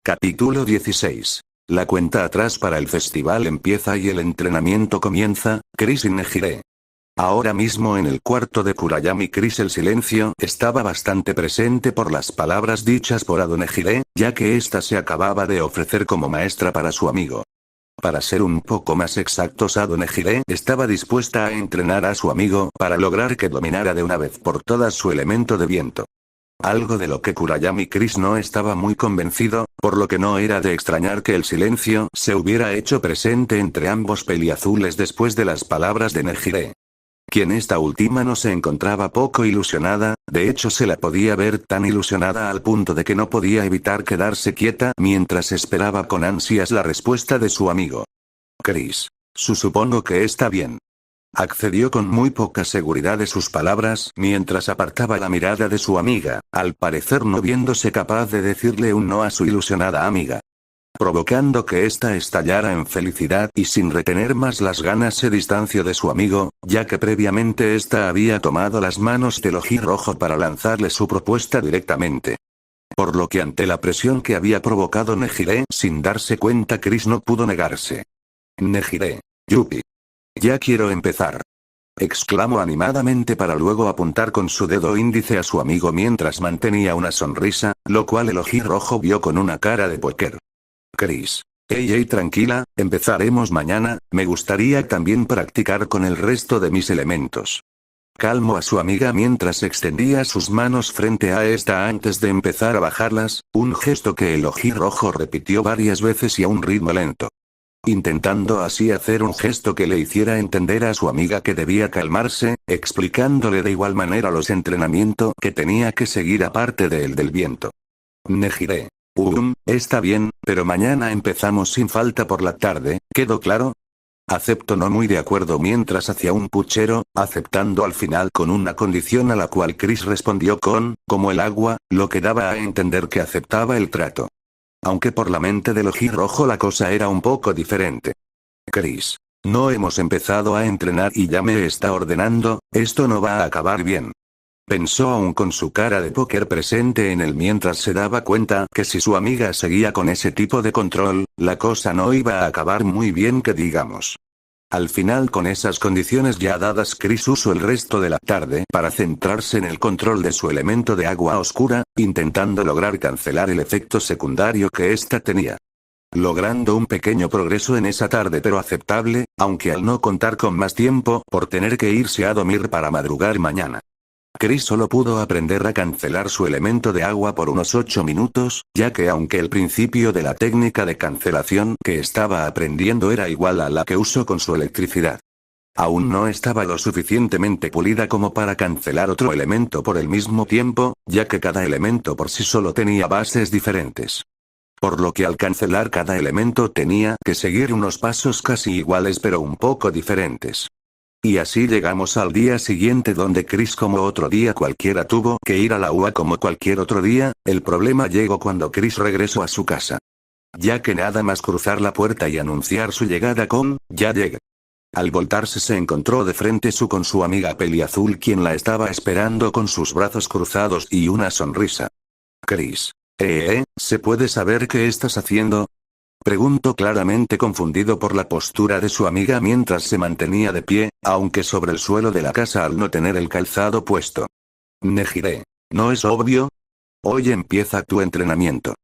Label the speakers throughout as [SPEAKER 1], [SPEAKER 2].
[SPEAKER 1] Capítulo 16. La cuenta atrás para el festival empieza y el entrenamiento comienza. Chris y Nejire. Ahora mismo en el cuarto de Kurayami Chris el silencio estaba bastante presente por las palabras dichas por Ado Nejire, ya que ésta se acababa de ofrecer como maestra para su amigo. Para ser un poco más exactos, Ado Nejire estaba dispuesta a entrenar a su amigo para lograr que dominara de una vez por todas su elemento de viento. Algo de lo que Kurayami Chris no estaba muy convencido, por lo que no era de extrañar que el silencio se hubiera hecho presente entre ambos peliazules después de las palabras de Nejire. Quien esta última no se encontraba poco ilusionada, de hecho se la podía ver tan ilusionada al punto de que no podía evitar quedarse quieta mientras esperaba con ansias la respuesta de su amigo. Chris. Supongo que está bien. Accedió con muy poca seguridad de sus palabras mientras apartaba la mirada de su amiga, al parecer no viéndose capaz de decirle un no a su ilusionada amiga. Provocando que ésta estallara en felicidad y sin retener más las ganas se distanció de su amigo, ya que previamente ésta había tomado las manos del ojirrojo para lanzarle su propuesta directamente. Por lo que ante la presión que había provocado Nejire sin darse cuenta Chris no pudo negarse. Nejire. Yupi. Ya quiero empezar. Exclamó animadamente para luego apuntar con su dedo índice a su amigo mientras mantenía una sonrisa, lo cual el ojirrojo vio con una cara de póker. Chris. Ey, tranquila, empezaremos mañana, me gustaría también practicar con el resto de mis elementos. Calmó a su amiga mientras extendía sus manos frente a esta antes de empezar a bajarlas, un gesto que el ojirrojo repitió varias veces y a un ritmo lento. Intentando así hacer un gesto que le hiciera entender a su amiga que debía calmarse, explicándole de igual manera los entrenamientos que tenía que seguir aparte de el del viento. Nejire. Está bien, pero mañana empezamos sin falta por la tarde, ¿quedó claro? Acepto no muy de acuerdo mientras hacía un puchero, aceptando al final con una condición a la cual Chris respondió con, como el agua, lo que daba a entender que aceptaba el trato. Aunque por la mente del ojirrojo la cosa era un poco diferente. Chris. No hemos empezado a entrenar y ya me está ordenando, esto no va a acabar bien. Pensó aún con su cara de póker presente en él mientras se daba cuenta que si su amiga seguía con ese tipo de control, la cosa no iba a acabar muy bien que digamos. Al final con esas condiciones ya dadas Chris usó el resto de la tarde para centrarse en el control de su elemento de agua oscura, intentando lograr cancelar el efecto secundario que ésta tenía. Logrando un pequeño progreso en esa tarde pero aceptable, aunque al no contar con más tiempo por tener que irse a dormir para madrugar mañana. Chris solo pudo aprender a cancelar su elemento de agua por unos 8 minutos, ya que aunque el principio de la técnica de cancelación que estaba aprendiendo era igual a la que usó con su electricidad. Aún no estaba lo suficientemente pulida como para cancelar otro elemento por el mismo tiempo, ya que cada elemento por sí solo tenía bases diferentes. Por lo que al cancelar cada elemento tenía que seguir unos pasos casi iguales pero un poco diferentes. Y así llegamos al día siguiente donde Chris como otro día cualquiera tuvo que ir a la UA como cualquier otro día, el problema llegó cuando Chris regresó a su casa. Ya que nada más cruzar la puerta y anunciar su llegada con, ya llegué. Al voltarse se encontró de frente con su amiga peliazul quien la estaba esperando con sus brazos cruzados y una sonrisa. Chris. ¿Se puede saber qué estás haciendo? Preguntó claramente confundido por la postura de su amiga mientras se mantenía de pie, aunque sobre el suelo de la casa al no tener el calzado puesto. Nejire. ¿No es obvio? Hoy empieza tu entrenamiento.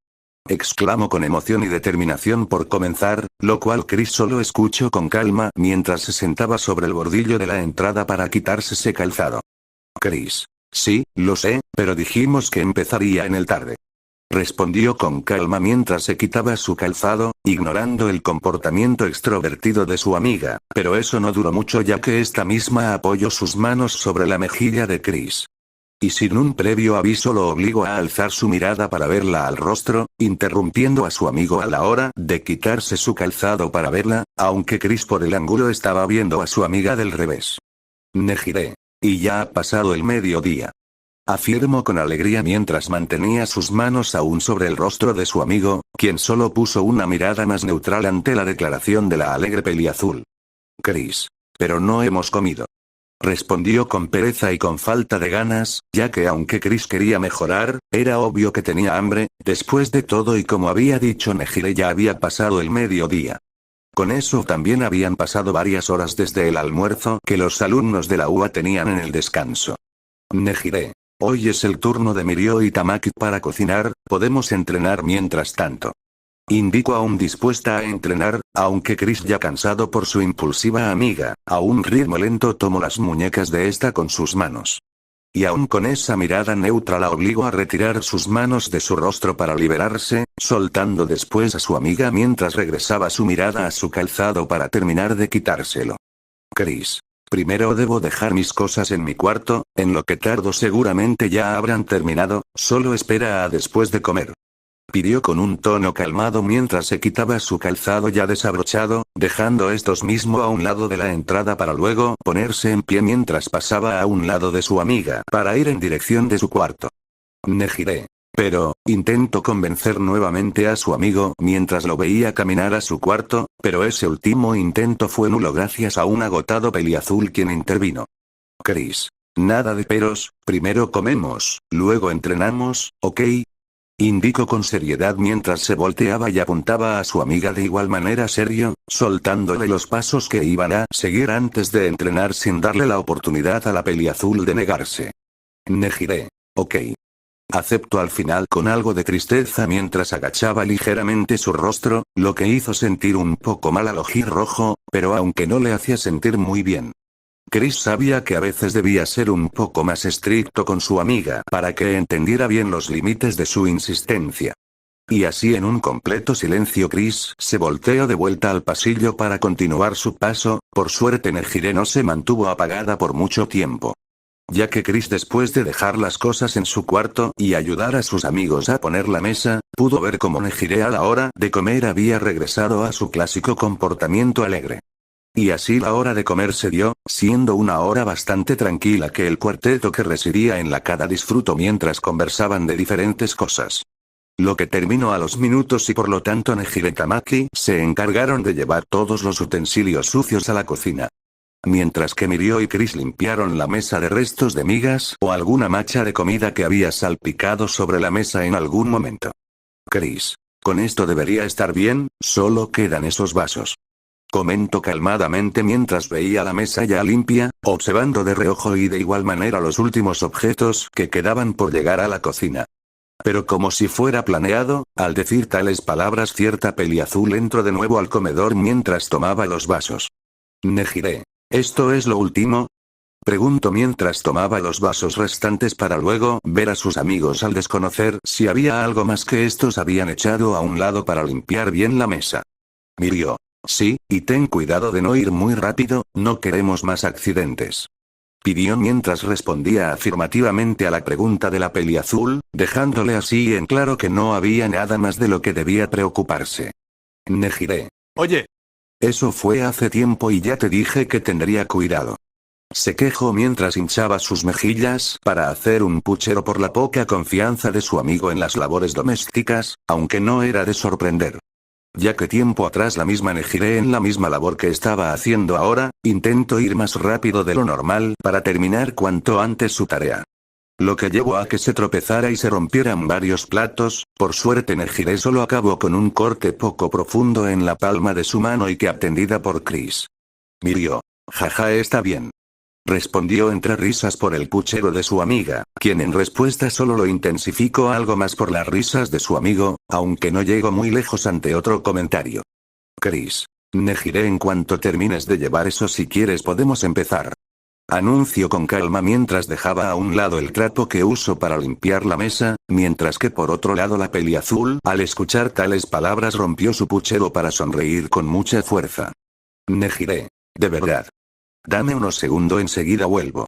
[SPEAKER 1] Exclamó con emoción y determinación por comenzar, lo cual Chris solo escuchó con calma mientras se sentaba sobre el bordillo de la entrada para quitarse ese calzado. Chris. Sí, lo sé, pero dijimos que empezaría en el tarde. Respondió con calma mientras se quitaba su calzado, ignorando el comportamiento extrovertido de su amiga, pero eso no duró mucho ya que esta misma apoyó sus manos sobre la mejilla de Chris. Y sin un previo aviso lo obligó a alzar su mirada para verla al rostro, interrumpiendo a su amigo a la hora de quitarse su calzado para verla, aunque Chris por el ángulo estaba viendo a su amiga del revés. Nejire. Y ya ha pasado el mediodía. Afirmó con alegría mientras mantenía sus manos aún sobre el rostro de su amigo, quien solo puso una mirada más neutral ante la declaración de la alegre peliazul. Chris. Pero no hemos comido. Respondió con pereza y con falta de ganas, ya que aunque Chris quería mejorar, era obvio que tenía hambre. Después de todo y como había dicho Nejire, ya había pasado el mediodía. Con eso también habían pasado varias horas desde el almuerzo que los alumnos de la UA tenían en el descanso. Nejire, hoy es el turno de Mirio y Tamaki para cocinar, podemos entrenar mientras tanto. Indicó aún dispuesta a entrenar, aunque Chris, ya cansado por su impulsiva amiga, a un ritmo lento tomó las muñecas de esta con sus manos. Y aún con esa mirada neutra la obligó a retirar sus manos de su rostro para liberarse, soltando después a su amiga mientras regresaba su mirada a su calzado para terminar de quitárselo. Chris. Primero debo dejar mis cosas en mi cuarto, en lo que tardo seguramente ya habrán terminado, solo espera a después de comer. Pidió con un tono calmado mientras se quitaba su calzado ya desabrochado, dejando estos mismo a un lado de la entrada para luego ponerse en pie mientras pasaba a un lado de su amiga para ir en dirección de su cuarto. Nejire. Pero, intentó convencer nuevamente a su amigo mientras lo veía caminar a su cuarto, pero ese último intento fue nulo gracias a un agotado peliazul quien intervino. Chris. Nada de peros, primero comemos, luego entrenamos, ¿ok? Indicó con seriedad mientras se volteaba y apuntaba a su amiga de igual manera serio, soltándole los pasos que iban a seguir antes de entrenar sin darle la oportunidad a la peliazul de negarse. Nejire. Ok. Aceptó al final con algo de tristeza mientras agachaba ligeramente su rostro, lo que hizo sentir un poco mal al ojirrojo, pero aunque no le hacía sentir muy bien. Chris sabía que a veces debía ser un poco más estricto con su amiga para que entendiera bien los límites de su insistencia. Y así en un completo silencio Chris se volteó de vuelta al pasillo para continuar su paso. Por suerte Nejire no se mantuvo apagada por mucho tiempo. Ya que Chris, después de dejar las cosas en su cuarto y ayudar a sus amigos a poner la mesa, pudo ver cómo Nejire a la hora de comer había regresado a su clásico comportamiento alegre. Y así la hora de comer se dio, siendo una hora bastante tranquila que el cuarteto que residía en la casa disfrutó mientras conversaban de diferentes cosas. Lo que terminó a los minutos y por lo tanto Nejire y Tamaki se encargaron de llevar todos los utensilios sucios a la cocina. Mientras que Mirio y Chris limpiaron la mesa de restos de migas o alguna macha de comida que había salpicado sobre la mesa en algún momento. Chris. Con esto debería estar bien, solo quedan esos vasos. Comentó calmadamente mientras veía la mesa ya limpia, observando de reojo y de igual manera los últimos objetos que quedaban por llegar a la cocina. Pero como si fuera planeado, al decir tales palabras cierta peliazul entró de nuevo al comedor mientras tomaba los vasos. Nejire. ¿Esto es lo último? Preguntó mientras tomaba los vasos restantes para luego ver a sus amigos al desconocer si había algo más que estos habían echado a un lado para limpiar bien la mesa. Mirio. Sí, y ten cuidado de no ir muy rápido, no queremos más accidentes. Pidió mientras respondía afirmativamente a la pregunta de la peliazul, dejándole así en claro que no había nada más de lo que debía preocuparse. Nejire. Oye. Eso fue hace tiempo y ya te dije que tendría cuidado. Se quejó mientras hinchaba sus mejillas para hacer un puchero por la poca confianza de su amigo en las labores domésticas, aunque no era de sorprender. Ya que tiempo atrás la misma Nejire en la misma labor que estaba haciendo ahora, intentó ir más rápido de lo normal para terminar cuanto antes su tarea. Lo que llevó a que se tropezara y se rompieran varios platos. Por suerte Nejire solo acabó con un corte poco profundo en la palma de su mano y que atendida por Chris. Mirio. Jaja, está bien. Respondió entre risas por el puchero de su amiga, quien en respuesta solo lo intensificó algo más por las risas de su amigo, aunque no llegó muy lejos ante otro comentario. Chris. Nejire, en cuanto termines de llevar eso, si quieres podemos empezar. Anunció con calma mientras dejaba a un lado el trapo que uso para limpiar la mesa, mientras que por otro lado la peliazul, al escuchar tales palabras, rompió su puchero para sonreír con mucha fuerza. Nejire. De verdad. Dame unos segundos, enseguida vuelvo.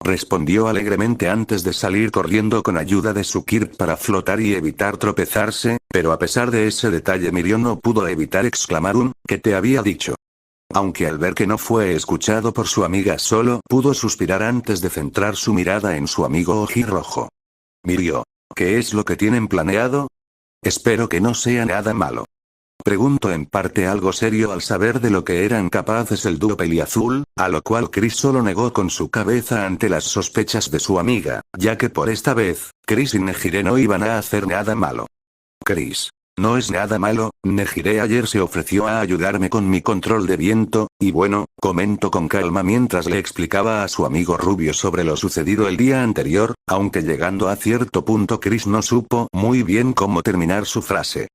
[SPEAKER 1] Respondió alegremente antes de salir corriendo con ayuda de su kirp para flotar y evitar tropezarse, pero a pesar de ese detalle Mirio no pudo evitar exclamar un «¿qué te había dicho?». Aunque al ver que no fue escuchado por su amiga solo pudo suspirar antes de centrar su mirada en su amigo ojirrojo. Mirio. ¿Qué es lo que tienen planeado? Espero que no sea nada malo. Preguntó en parte algo serio al saber de lo que eran capaces el dúo peliazul, a lo cual Chris solo negó con su cabeza ante las sospechas de su amiga, ya que por esta vez, Chris y Nejire no iban a hacer nada malo. Chris. No es nada malo, Nejire ayer se ofreció a ayudarme con mi control de viento, y bueno, comentó con calma mientras le explicaba a su amigo rubio sobre lo sucedido el día anterior, aunque llegando a cierto punto Chris no supo muy bien cómo terminar su frase.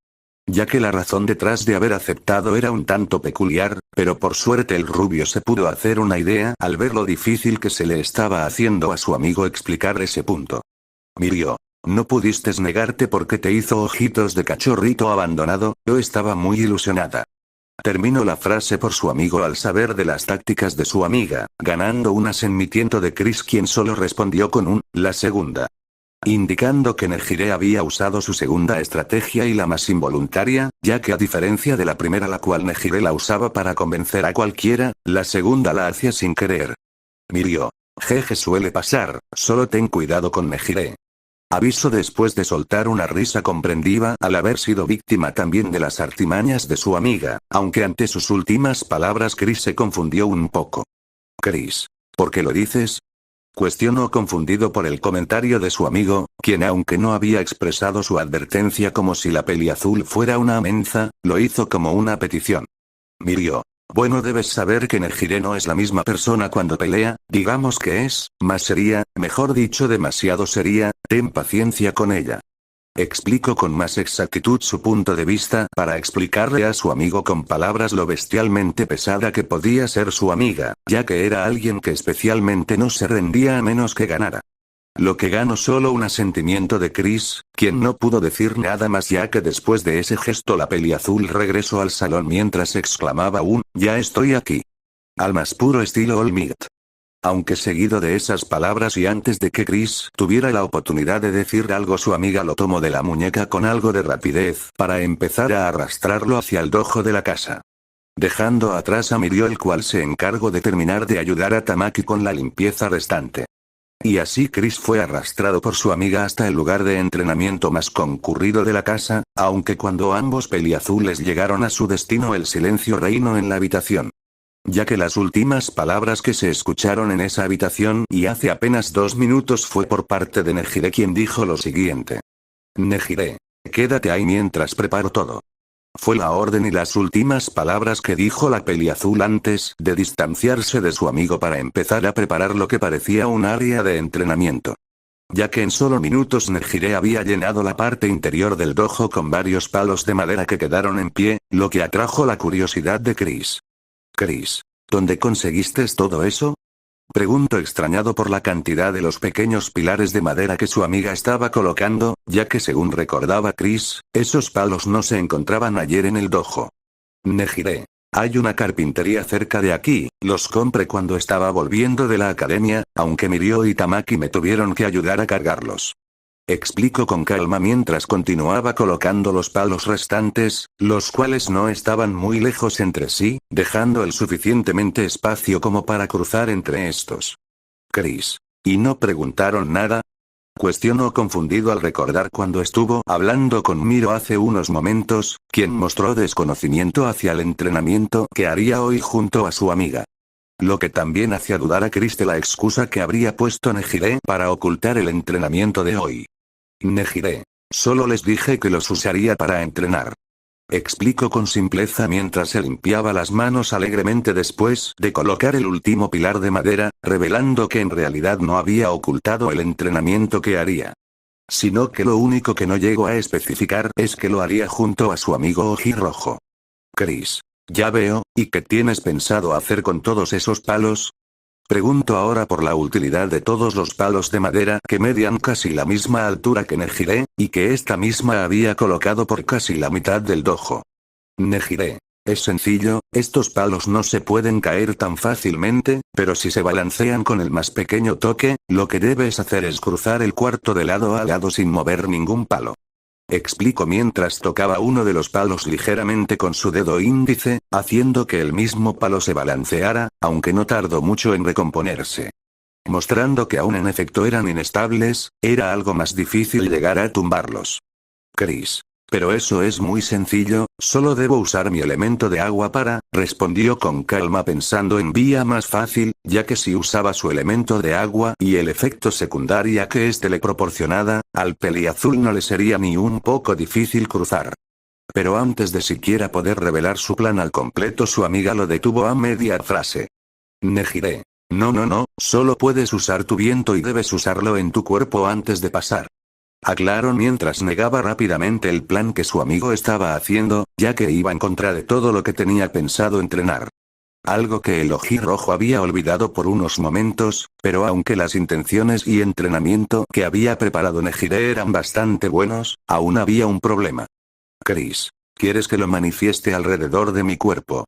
[SPEAKER 1] Ya que la razón detrás de haber aceptado era un tanto peculiar, pero por suerte el rubio se pudo hacer una idea al ver lo difícil que se le estaba haciendo a su amigo explicar ese punto. Mirio. No pudiste negarte porque te hizo ojitos de cachorrito abandonado, yo estaba muy ilusionada. Terminó la frase por su amigo al saber de las tácticas de su amiga, ganando un asentimiento de Chris quien solo respondió con un, la segunda. Indicando que Nejire había usado su segunda estrategia y la más involuntaria, ya que a diferencia de la primera la cual Nejire la usaba para convencer a cualquiera, la segunda la hacía sin querer. Mirio. Jeje suele pasar, solo ten cuidado con Nejire. Aviso después de soltar una risa comprensiva al haber sido víctima también de las artimañas de su amiga, aunque ante sus últimas palabras Chris se confundió un poco. Chris. ¿Por qué lo dices? Cuestionó confundido por el comentario de su amigo, quien aunque no había expresado su advertencia como si la peliazul fuera una amenaza, lo hizo como una petición. Mirio. Bueno, debes saber que Nejire no es la misma persona cuando pelea, digamos que es, más seria, mejor dicho demasiado seria, ten paciencia con ella. Explicó con más exactitud su punto de vista para explicarle a su amigo con palabras lo bestialmente pesada que podía ser su amiga, ya que era alguien que especialmente no se rendía a menos que ganara. Lo que ganó solo un asentimiento de Chris, quien no pudo decir nada más ya que después de ese gesto la peliazul regresó al salón mientras exclamaba ya estoy aquí. Al más puro estilo All Might. Aunque seguido de esas palabras y antes de que Chris tuviera la oportunidad de decir algo su amiga lo tomó de la muñeca con algo de rapidez para empezar a arrastrarlo hacia el dojo de la casa. Dejando atrás a Mirio el cual se encargó de terminar de ayudar a Tamaki con la limpieza restante. Y así Chris fue arrastrado por su amiga hasta el lugar de entrenamiento más concurrido de la casa, aunque cuando ambos peliazules llegaron a su destino el silencio reinó en la habitación. Ya que las últimas palabras que se escucharon en esa habitación y hace apenas 2 minutos fue por parte de Nejire quien dijo lo siguiente. Nejire. Quédate ahí mientras preparo todo. Fue la orden y las últimas palabras que dijo la peliazul antes de distanciarse de su amigo para empezar a preparar lo que parecía un área de entrenamiento. Ya que en solo minutos Nejire había llenado la parte interior del dojo con varios palos de madera que quedaron en pie, lo que atrajo la curiosidad de Chris. Chris, ¿dónde conseguiste todo eso? Preguntó extrañado por la cantidad de los pequeños pilares de madera que su amiga estaba colocando, ya que según recordaba Chris, esos palos no se encontraban ayer en el dojo. Nejire. Hay una carpintería cerca de aquí, los compré cuando estaba volviendo de la academia, aunque Mirio y Tamaki me tuvieron que ayudar a cargarlos. Explicó con calma mientras continuaba colocando los palos restantes, los cuales no estaban muy lejos entre sí, dejando el suficientemente espacio como para cruzar entre estos. Chris. ¿Y no preguntaron nada? Cuestionó confundido al recordar cuando estuvo hablando con Miro hace unos momentos, quien mostró desconocimiento hacia el entrenamiento que haría hoy junto a su amiga. Lo que también hacía dudar a Chris de la excusa que habría puesto Nejire para ocultar el entrenamiento de hoy. Nejire. Solo les dije que los usaría para entrenar. Explicó con simpleza mientras se limpiaba las manos alegremente después de colocar el último pilar de madera, revelando que en realidad no había ocultado el entrenamiento que haría. Sino que lo único que no llegó a especificar es que lo haría junto a su amigo ojirrojo. Chris. Ya veo, ¿y qué tienes pensado hacer con todos esos palos? Pregunto ahora por la utilidad de todos los palos de madera que median casi la misma altura que Nejire, y que esta misma había colocado por casi la mitad del dojo. Nejire. Es sencillo, estos palos no se pueden caer tan fácilmente, pero si se balancean con el más pequeño toque, lo que debes hacer es cruzar el cuarto de lado a lado sin mover ningún palo. Explicó mientras tocaba uno de los palos ligeramente con su dedo índice, haciendo que el mismo palo se balanceara, aunque no tardó mucho en recomponerse. Mostrando que aún en efecto eran inestables, era algo más difícil llegar a tumbarlos. Chris. Pero eso es muy sencillo, solo debo usar mi elemento de agua respondió con calma pensando en vía más fácil, ya que si usaba su elemento de agua y el efecto secundaria que éste le proporcionaba, al peliazul no le sería ni un poco difícil cruzar. Pero antes de siquiera poder revelar su plan al completo, su amiga lo detuvo a media frase. Nejire. No, solo puedes usar tu viento y debes usarlo en tu cuerpo antes de pasar. Aclaró mientras negaba rápidamente el plan que su amigo estaba haciendo, ya que iba en contra de todo lo que tenía pensado entrenar. Algo que el ojirrojo había olvidado por unos momentos, pero aunque las intenciones y entrenamiento que había preparado Nejire eran bastante buenos, aún había un problema. Chris, ¿quieres que lo manifieste alrededor de mi cuerpo?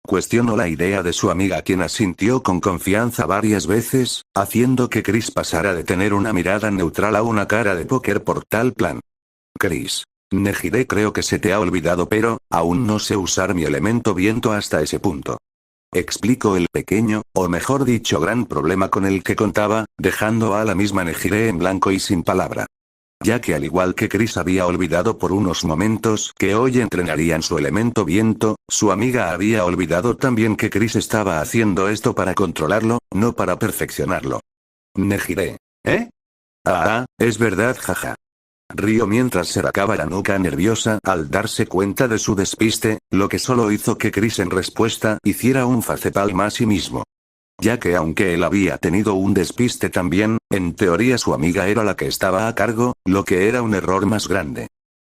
[SPEAKER 1] Cuestionó la idea de su amiga, quien asintió con confianza varias veces, haciendo que Chris pasara de tener una mirada neutral a una cara de póker por tal plan. Chris, Nejire, creo que se te ha olvidado, pero aún no sé usar mi elemento viento hasta ese punto. Explicó el pequeño, o mejor dicho gran problema con el que contaba, dejando a la misma Nejire en blanco y sin palabra. Ya que al igual que Chris había olvidado por unos momentos que hoy entrenarían su elemento viento, su amiga había olvidado también que Chris estaba haciendo esto para controlarlo, no para perfeccionarlo. Nejire. ¿Eh? Es verdad, jaja. Rió mientras se racaba la nuca nerviosa al darse cuenta de su despiste, lo que solo hizo que Chris en respuesta hiciera un facepalm a sí mismo. Ya que aunque él había tenido un despiste también, en teoría su amiga era la que estaba a cargo, lo que era un error más grande.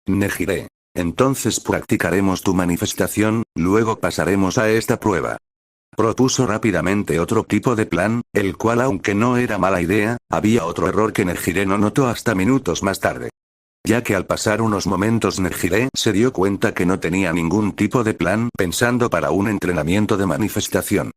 [SPEAKER 1] Nejire. Entonces practicaremos tu manifestación, luego pasaremos a esta prueba. Propuso rápidamente otro tipo de plan, el cual aunque no era mala idea, había otro error que Nejire no notó hasta minutos más tarde. Ya que al pasar unos momentos Nejire se dio cuenta que no tenía ningún tipo de plan pensando para un entrenamiento de manifestación.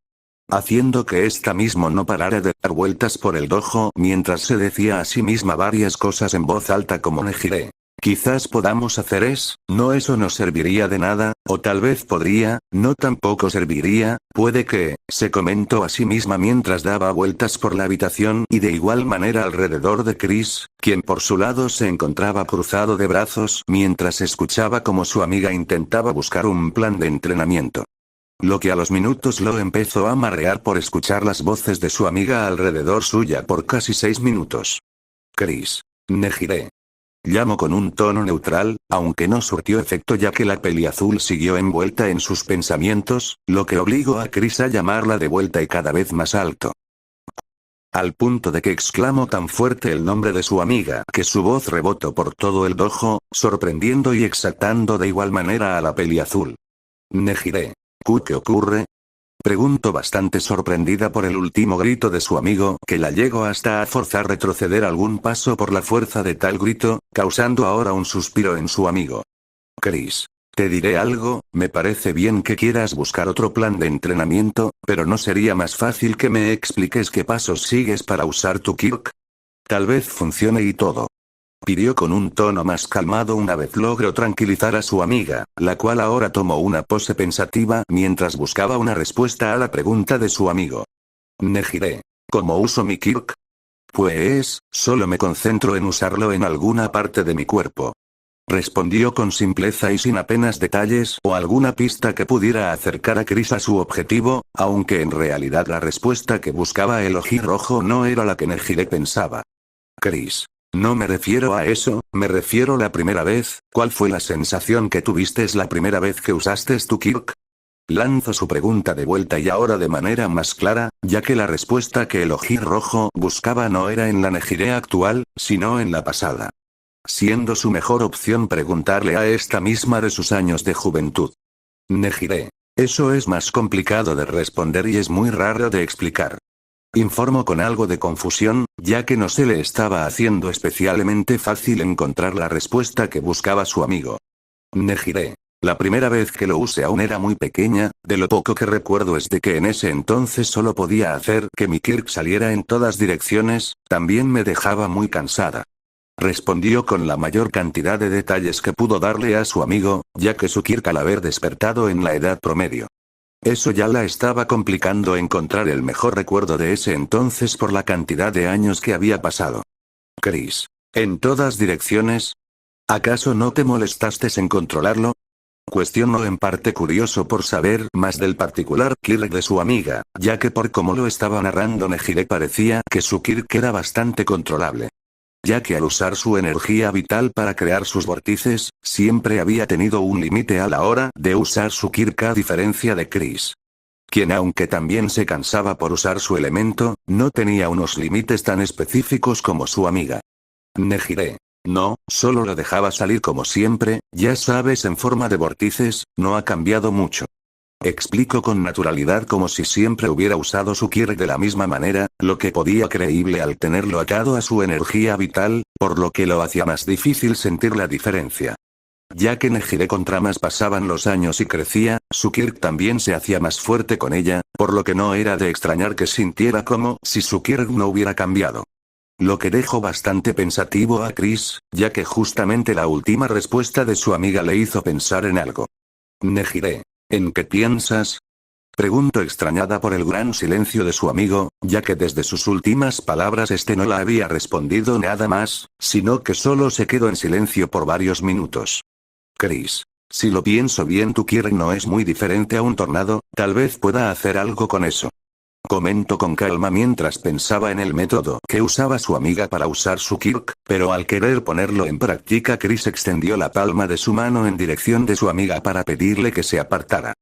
[SPEAKER 1] Haciendo que esta mismo no parara de dar vueltas por el dojo mientras se decía a sí misma varias cosas en voz alta como Nejire. Quizás podamos hacer no, eso no serviría de nada, o tal vez podría, no, tampoco serviría, puede que, se comentó a sí misma mientras daba vueltas por la habitación y de igual manera alrededor de Chris, quien por su lado se encontraba cruzado de brazos mientras escuchaba como su amiga intentaba buscar un plan de entrenamiento. Lo que a los minutos lo empezó a marear por escuchar las voces de su amiga alrededor suya por casi 6 minutos. Chris. Nejire. Llamó con un tono neutral, aunque no surtió efecto ya que la peliazul siguió envuelta en sus pensamientos, lo que obligó a Chris a llamarla de vuelta y cada vez más alto. Al punto de que exclamó tan fuerte el nombre de su amiga que su voz rebotó por todo el dojo, sorprendiendo y exaltando de igual manera a la peliazul. Nejire. ¿Qué ocurre? Preguntó bastante sorprendida por el último grito de su amigo, que la llegó hasta a forzar retroceder algún paso por la fuerza de tal grito, causando ahora un suspiro en su amigo. Chris. Te diré algo, me parece bien que quieras buscar otro plan de entrenamiento, pero ¿no sería más fácil que me expliques qué pasos sigues para usar tu Kirk? Tal vez funcione y todo. Pidió con un tono más calmado una vez logró tranquilizar a su amiga, la cual ahora tomó una pose pensativa mientras buscaba una respuesta a la pregunta de su amigo. Nejire. ¿Cómo uso mi Kirk? Pues, solo me concentro en usarlo en alguna parte de mi cuerpo. Respondió con simpleza y sin apenas detalles o alguna pista que pudiera acercar a Chris a su objetivo, aunque en realidad la respuesta que buscaba el ojirrojo no era la que Nejire pensaba. Chris. No me refiero a eso, me refiero la primera vez, ¿cuál fue la sensación que tuviste la primera vez que usaste tu Kirk? Lanzó su pregunta de vuelta y ahora de manera más clara, ya que la respuesta que el ojirrojo buscaba no era en la Nejire actual, sino en la pasada. Siendo su mejor opción preguntarle a esta misma de sus años de juventud. Nejire. Eso es más complicado de responder y es muy raro de explicar. Informó con algo de confusión, ya que no se le estaba haciendo especialmente fácil encontrar la respuesta que buscaba su amigo. Nejire. La primera vez que lo usé aún era muy pequeña, de lo poco que recuerdo es de que en ese entonces solo podía hacer que mi Kirk saliera en todas direcciones, también me dejaba muy cansada. Respondió con la mayor cantidad de detalles que pudo darle a su amigo, ya que su Kirk al haber despertado en la edad promedio. Eso ya la estaba complicando encontrar el mejor recuerdo de ese entonces por la cantidad de años que había pasado. Chris. ¿En todas direcciones? ¿Acaso no te molestaste en controlarlo? Cuestionó en parte curioso por saber más del particular Kirk de su amiga, ya que por cómo lo estaba narrando Nejire parecía que su Kirk era bastante controlable. Ya que al usar su energía vital para crear sus vórtices, siempre había tenido un límite a la hora de usar su Kirk a diferencia de Chris, quien aunque también se cansaba por usar su elemento, no tenía unos límites tan específicos como su amiga. Nejire. No, solo lo dejaba salir como siempre, ya sabes, en forma de vórtices, no ha cambiado mucho. Explico con naturalidad como si siempre hubiera usado su Kirk de la misma manera, lo que podía creíble al tenerlo atado a su energía vital, por lo que lo hacía más difícil sentir la diferencia. Ya que Nejire contra más pasaban los años y crecía, su Kirk también se hacía más fuerte con ella, por lo que no era de extrañar que sintiera como si su Kirk no hubiera cambiado. Lo que dejó bastante pensativo a Chris, ya que justamente la última respuesta de su amiga le hizo pensar en algo. Nejire. ¿En qué piensas? Preguntó extrañada por el gran silencio de su amigo, ya que desde sus últimas palabras este no la había respondido nada más, sino que solo se quedó en silencio por varios minutos. Chris. Si lo pienso bien, tu Kirk no es muy diferente a un tornado, tal vez pueda hacer algo con eso. Comentó con calma mientras pensaba en el método que usaba su amiga para usar su Kirk, pero al querer ponerlo en práctica Chris extendió la palma de su mano en dirección de su amiga para pedirle que se apartara.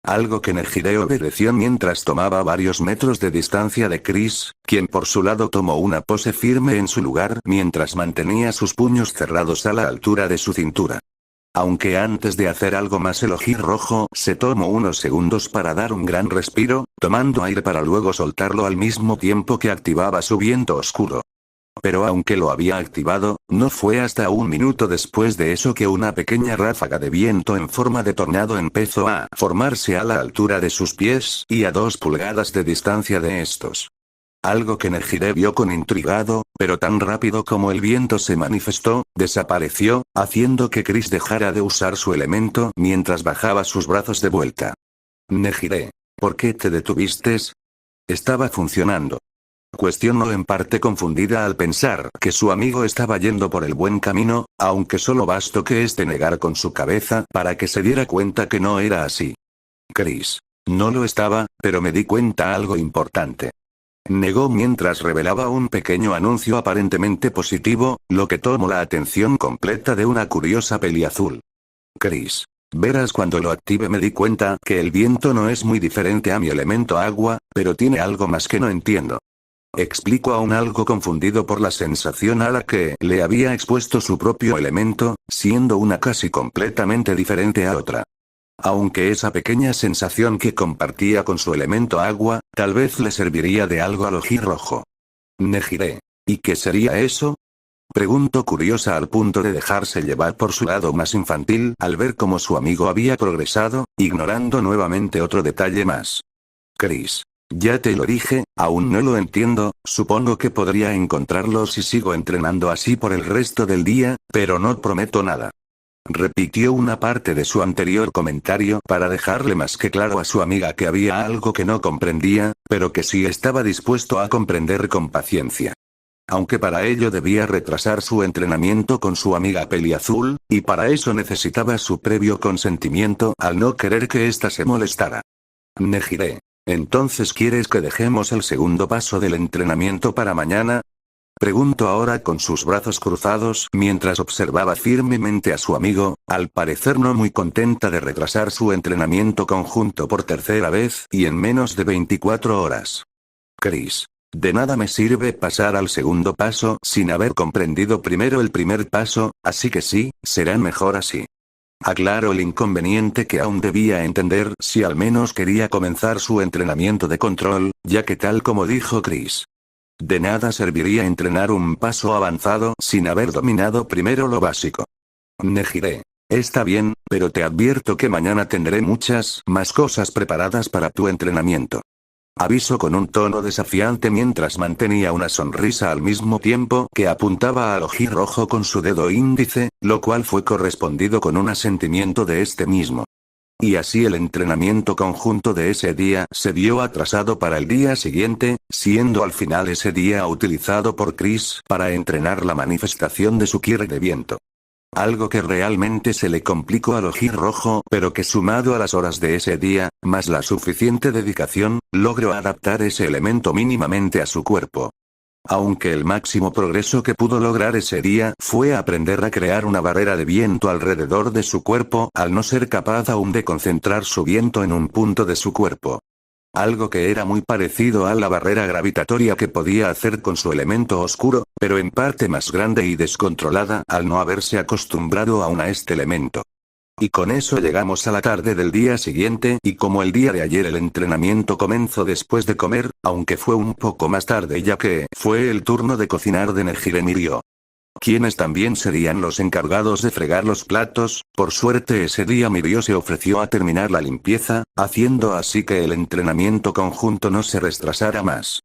[SPEAKER 1] Algo que Nejire obedeció mientras tomaba varios metros de distancia de Chris, quien por su lado tomó una pose firme en su lugar mientras mantenía sus puños cerrados a la altura de su cintura. Aunque antes de hacer algo más el ojirrojo se tomó unos segundos para dar un gran respiro, tomando aire para luego soltarlo al mismo tiempo que activaba su viento oscuro. Pero aunque lo había activado, no fue hasta un minuto después de eso que una pequeña ráfaga de viento en forma de tornado empezó a formarse a la altura de sus pies y a 2 pulgadas de distancia de estos. Algo que Nejire vio con intrigado, pero tan rápido como el viento se manifestó, desapareció, haciendo que Chris dejara de usar su elemento mientras bajaba sus brazos de vuelta. Nejire. ¿Por qué te detuviste? Estaba funcionando. Cuestionó en parte confundida al pensar que su amigo estaba yendo por el buen camino, aunque solo bastó que este negara con su cabeza para que se diera cuenta que no era así. Chris. No lo estaba, pero me di cuenta algo importante. Negó mientras revelaba un pequeño anuncio aparentemente positivo, lo que tomó la atención completa de una curiosa peliazul. Chris. Verás, cuando lo active me di cuenta que el viento no es muy diferente a mi elemento agua, pero tiene algo más que no entiendo. Explicó aún algo confundido por la sensación a la que le había expuesto su propio elemento, siendo una casi completamente diferente a otra. Aunque esa pequeña sensación que compartía con su elemento agua, tal vez le serviría de algo al ojirrojo. Nejire. ¿Y qué sería eso? Preguntó curiosa al punto de dejarse llevar por su lado más infantil al ver cómo su amigo había progresado, ignorando nuevamente otro detalle más. Chris. Ya te lo dije, aún no lo entiendo, supongo que podría encontrarlo si sigo entrenando así por el resto del día, pero no prometo nada. Repitió una parte de su anterior comentario para dejarle más que claro a su amiga que había algo que no comprendía, pero que sí estaba dispuesto a comprender con paciencia. Aunque para ello debía retrasar su entrenamiento con su amiga Peliazul, y para eso necesitaba su previo consentimiento al no querer que ésta se molestara. Nejire. ¿Entonces quieres que dejemos el segundo paso del entrenamiento para mañana? Preguntó ahora con sus brazos cruzados mientras observaba firmemente a su amigo, al parecer no muy contenta de retrasar su entrenamiento conjunto por tercera vez y en menos de 24 horas. Chris. De nada me sirve pasar al segundo paso sin haber comprendido primero el primer paso, así que sí, será mejor así. Aclaró el inconveniente que aún debía entender si al menos quería comenzar su entrenamiento de control, ya que tal como dijo Chris. De nada serviría entrenar un paso avanzado sin haber dominado primero lo básico. Nejire. Está bien, pero te advierto que mañana tendré muchas más cosas preparadas para tu entrenamiento. Avisó con un tono desafiante mientras mantenía una sonrisa al mismo tiempo que apuntaba al ojirrojo con su dedo índice, lo cual fue correspondido con un asentimiento de este mismo. Y así el entrenamiento conjunto de ese día se vio atrasado para el día siguiente, siendo al final ese día utilizado por Chris para entrenar la manifestación de su Kirk de viento. Algo que realmente se le complicó al Ojirrojo, pero que sumado a las horas de ese día, más la suficiente dedicación, logró adaptar ese elemento mínimamente a su cuerpo. Aunque el máximo progreso que pudo lograr ese día fue aprender a crear una barrera de viento alrededor de su cuerpo, al no ser capaz aún de concentrar su viento en un punto de su cuerpo. Algo que era muy parecido a la barrera gravitatoria que podía hacer con su elemento oscuro, pero en parte más grande y descontrolada al no haberse acostumbrado aún a este elemento. Y con eso llegamos a la tarde del día siguiente, y como el día de ayer el entrenamiento comenzó después de comer, aunque fue un poco más tarde ya que fue el turno de cocinar de Nejire Mirio, quienes también serían los encargados de fregar los platos. Por suerte ese día Mirio se ofreció a terminar la limpieza, haciendo así que el entrenamiento conjunto no se retrasara más.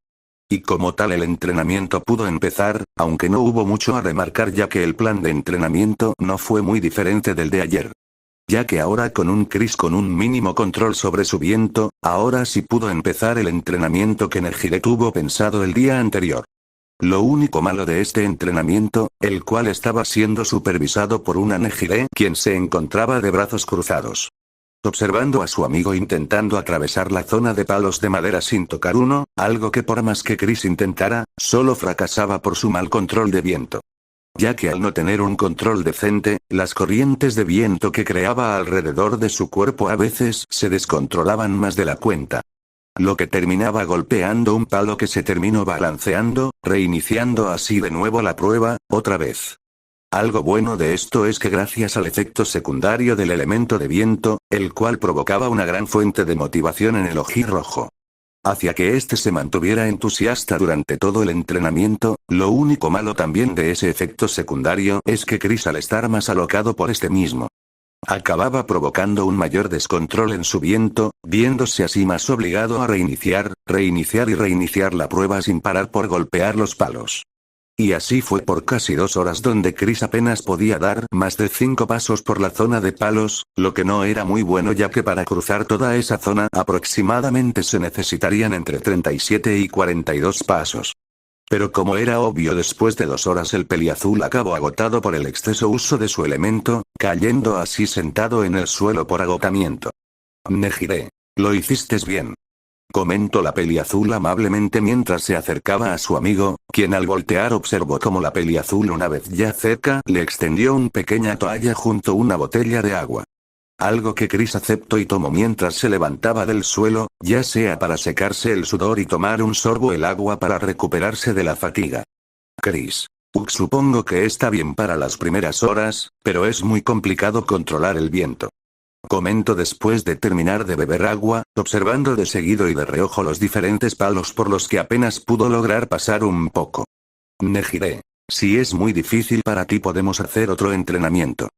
[SPEAKER 1] Y como tal el entrenamiento pudo empezar, aunque no hubo mucho a remarcar ya que el plan de entrenamiento no fue muy diferente del de ayer. Ya que ahora con un Chris con un mínimo control sobre su viento, ahora sí pudo empezar el entrenamiento que Nejire tuvo pensado el día anterior. Lo único malo de este entrenamiento, el cual estaba siendo supervisado por una Nejire quien se encontraba de brazos cruzados, observando a su amigo intentando atravesar la zona de palos de madera sin tocar uno, algo que por más que Chris intentara, solo fracasaba por su mal control de viento. Ya que al no tener un control decente, las corrientes de viento que creaba alrededor de su cuerpo a veces se descontrolaban más de la cuenta. Lo que terminaba golpeando un palo que se terminó balanceando, reiniciando así de nuevo la prueba, otra vez. Algo bueno de esto es que gracias al efecto secundario del elemento de viento, el cual provocaba una gran fuente de motivación en el Ojirrojo, hacia que éste se mantuviera entusiasta durante todo el entrenamiento. Lo único malo también de ese efecto secundario es que Chris al estar más alocado por este mismo, acababa provocando un mayor descontrol en su viento, viéndose así más obligado a reiniciar y reiniciar la prueba sin parar por golpear los palos. Y así fue por casi 2 horas donde Chris apenas podía dar más de 5 pasos por la zona de palos, lo que no era muy bueno ya que para cruzar toda esa zona aproximadamente se necesitarían entre 37 y 42 pasos. Pero como era obvio después de 2 horas el peliazul acabó agotado por el exceso uso de su elemento, cayendo así sentado en el suelo por agotamiento. Nejire, lo hiciste bien, comentó la peliazul amablemente mientras se acercaba a su amigo, quien al voltear observó como la peliazul una vez ya cerca le extendió una pequeña toalla junto a una botella de agua. Algo que Chris aceptó y tomó mientras se levantaba del suelo, ya sea para secarse el sudor y tomar un sorbo el agua para recuperarse de la fatiga. Chris, supongo que está bien para las primeras horas, pero es muy complicado controlar el viento, comentó después de terminar de beber agua, observando de seguido y de reojo los diferentes palos por los que apenas pudo lograr pasar un poco. Nejire, si es muy difícil para ti podemos hacer otro entrenamiento,